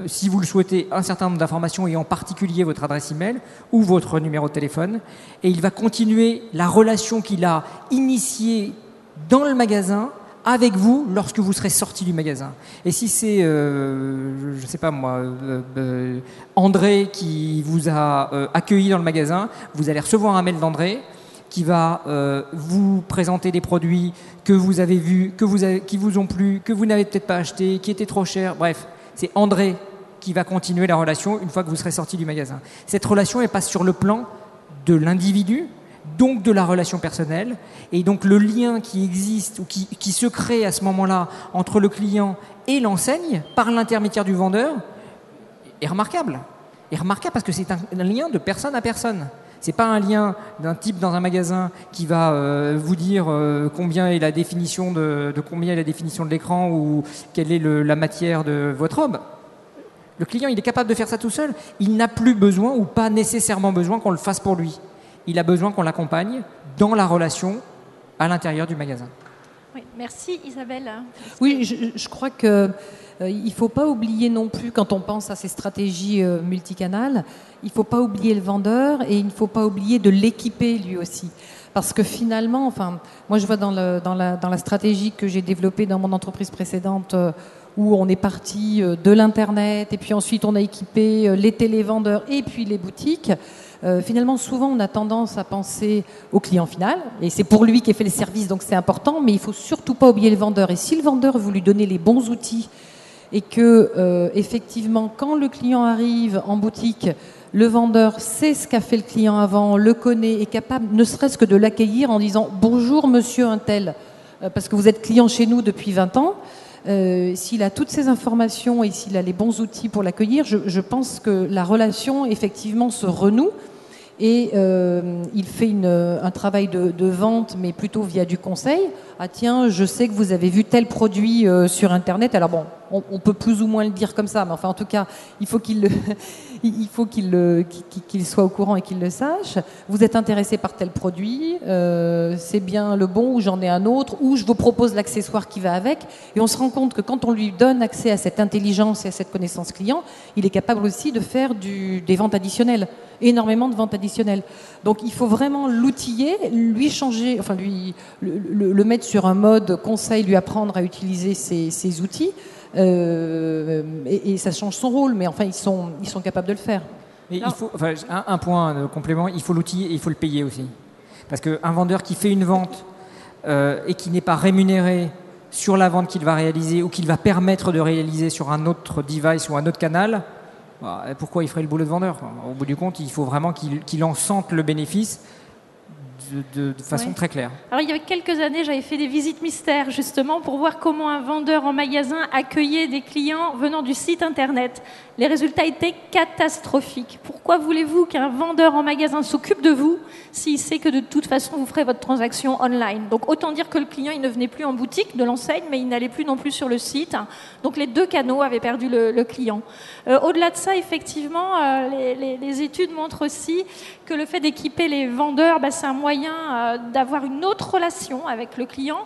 si vous le souhaitez, un certain nombre d'informations et en particulier votre adresse email ou votre numéro de téléphone, et il va continuer la relation qu'il a initiée dans le magasin avec vous lorsque vous serez sorti du magasin. Et si c'est, je ne sais pas moi, André qui vous a accueilli dans le magasin, vous allez recevoir un mail d'André qui va vous présenter des produits que vous avez vus, qui vous ont plu, que vous n'avez peut-être pas acheté, qui étaient trop chers, bref. C'est André qui va continuer la relation une fois que vous serez sorti du magasin. Cette relation, elle passe sur le plan de l'individu, donc de la relation personnelle, et donc le lien qui existe ou qui se crée à ce moment-là entre le client et l'enseigne par l'intermédiaire du vendeur est remarquable. Est remarquable parce que c'est un lien de personne à personne. C'est pas un lien d'un type dans un magasin qui va vous dire combien est la définition de combien est la définition de l'écran ou quelle est la matière de votre robe. Le client, il est capable de faire ça tout seul. Il n'a plus besoin ou pas nécessairement besoin qu'on le fasse pour lui. Il a besoin qu'on l'accompagne dans la relation à l'intérieur du magasin. Oui, merci Isabelle. Oui, je crois que il ne faut pas oublier non plus, quand on pense à ces stratégies multicanales, il ne faut pas oublier le vendeur et il ne faut pas oublier de l'équiper lui aussi. Parce que finalement, enfin, moi je vois dans la stratégie que j'ai développée dans mon entreprise précédente, où on est parti de l'Internet et puis ensuite on a équipé les télévendeurs et puis les boutiques. Finalement, souvent, on a tendance à penser au client final, et c'est pour lui qu'est fait le service, donc c'est important, mais il ne faut surtout pas oublier le vendeur. Et si le vendeur, vous lui donnez les bons outils, et que, effectivement, quand le client arrive en boutique, le vendeur sait ce qu'a fait le client avant, le connaît, est capable, ne serait-ce que de l'accueillir en disant « Bonjour, monsieur un tel, parce que vous êtes client chez nous depuis 20 ans », s'il a toutes ces informations et s'il a les bons outils pour l'accueillir, je pense que la relation, effectivement, se renoue. Et il fait un travail de vente, mais plutôt via du conseil. Ah tiens, je sais que vous avez vu tel produit sur Internet. Alors bon, on peut plus ou moins le dire comme ça, mais enfin en tout cas, il faut qu'il soit au courant et qu'il le sache. Vous êtes intéressé par tel produit, c'est bien le bon ou j'en ai un autre, ou je vous propose l'accessoire qui va avec. Et on se rend compte que quand on lui donne accès à cette intelligence et à cette connaissance client, il est capable aussi de faire des ventes additionnelles, énormément de ventes additionnelles. Donc il faut vraiment l'outiller, lui changer, enfin le mettre sur un mode conseil, lui apprendre à utiliser ces outils. Et ça change son rôle, mais enfin ils sont capables de le faire. Mais il faut, enfin, un point de complément, il faut l'outiller et il faut le payer aussi. Parce qu'un vendeur qui fait une vente et qui n'est pas rémunéré sur la vente qu'il va réaliser ou qu'il va permettre de réaliser sur un autre device ou un autre canal, pourquoi il ferait le boulot de vendeur, quoi. Au bout du compte, il faut vraiment qu'il en sente le bénéfice de façon très claire. Alors, il y a quelques années, j'avais fait des visites mystères, justement, pour voir comment un vendeur en magasin accueillait des clients venant du site Internet. Les résultats étaient catastrophiques. Pourquoi voulez-vous qu'un vendeur en magasin s'occupe de vous s'il sait que de toute façon, vous ferez votre transaction online? Donc, autant dire que le client, il ne venait plus en boutique de l'enseigne, mais il n'allait plus non plus sur le site. Donc, les deux canaux avaient perdu le client. Au-delà de ça, effectivement, les études montrent aussi que le fait d'équiper les vendeurs, c'est un moyen d'avoir une autre relation avec le client.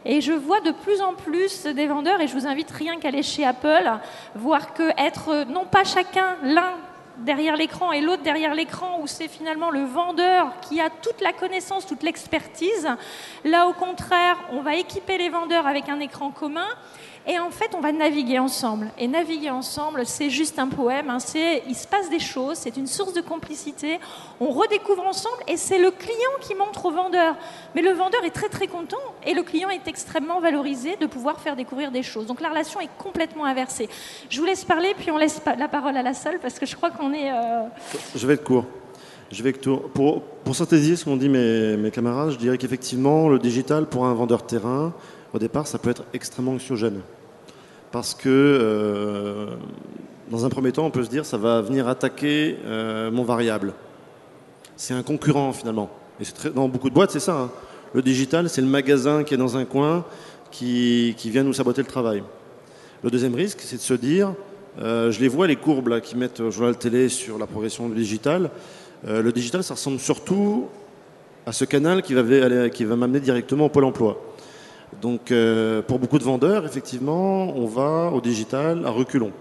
Et je vois de plus en plus des vendeurs, et je vous invite rien qu'à aller chez Apple, voir que être non pas chacun l'un derrière l'écran et l'autre derrière l'écran, où c'est finalement le vendeur qui a toute la connaissance, toute l'expertise. Là, au contraire, on va équiper les vendeurs avec un écran commun. Et en fait, on va naviguer ensemble. Et naviguer ensemble, c'est juste un poème. Il se passe des choses, c'est une source de complicité. On redécouvre ensemble et c'est le client qui montre au vendeur. Mais le vendeur est très très content et le client est extrêmement valorisé de pouvoir faire découvrir des choses. Donc la relation est complètement inversée. Je vous laisse parler, puis on laisse la parole à la salle parce que je crois qu'on est... Je vais être court. Pour synthétiser ce qu'ont dit mes camarades, je dirais qu'effectivement, le digital, pour un vendeur terrain, au départ, ça peut être extrêmement anxiogène. Parce que, dans un premier temps, on peut se dire ça va venir attaquer mon variable. C'est un concurrent, finalement. Et dans beaucoup de boîtes, c'est ça. Hein. Le digital, c'est le magasin qui est dans un coin qui vient nous saboter le travail. Le deuxième risque, c'est de se dire, je les vois, les courbes là, qui mettent au journal télé sur la progression du digital. Le digital, ça ressemble surtout à ce canal qui va m'amener directement au Pôle emploi. Donc, pour beaucoup de vendeurs, effectivement, on va au digital à reculons.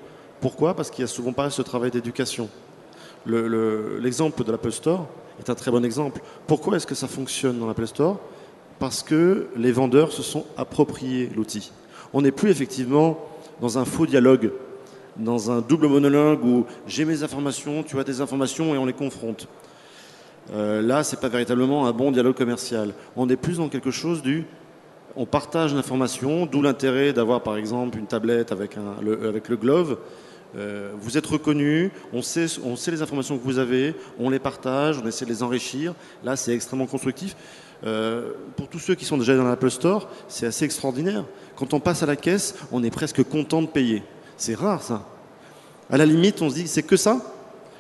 Pourquoi? Parce qu'il n'y a souvent pas ce travail d'éducation. L'exemple de l'Apple Store est un très bon exemple. Pourquoi est-ce que ça fonctionne dans l'Apple Store? Parce que les vendeurs se sont appropriés l'outil. On n'est plus effectivement dans un faux dialogue, dans un double monologue où j'ai mes informations, tu as tes informations et on les confronte. Là, ce n'est pas véritablement un bon dialogue commercial. On est plus dans quelque chose on partage l'information, d'où l'intérêt d'avoir par exemple une tablette avec le Glove. Vous êtes reconnu, on sait les informations que vous avez, on les partage, on essaie de les enrichir. Là, c'est extrêmement constructif. Pour tous ceux qui sont déjà dans l'Apple Store, c'est assez extraordinaire. Quand on passe à la caisse, on est presque content de payer. C'est rare, ça. À la limite, on se dit, c'est que ça.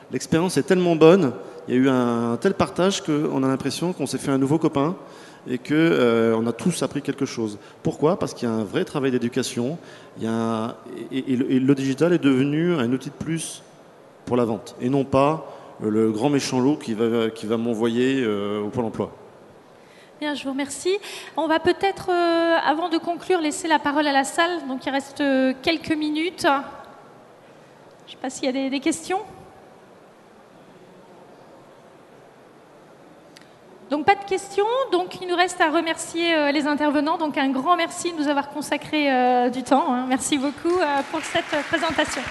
L'expérience est tellement bonne, il y a eu un tel partage qu'on a l'impression qu'on s'est fait un nouveau copain et qu'on a tous appris quelque chose. Pourquoi? Parce qu'il y a un vrai travail d'éducation. Et le digital est devenu un outil de plus pour la vente. Et non pas le grand méchant loup qui va m'envoyer au Pôle emploi. Bien, je vous remercie. On va peut-être, avant de conclure, laisser la parole à la salle. Donc il reste quelques minutes. Je ne sais pas s'il y a des questions. Donc pas de questions, donc il nous reste à remercier les intervenants. Donc un grand merci de nous avoir consacré du temps. Merci beaucoup pour cette présentation.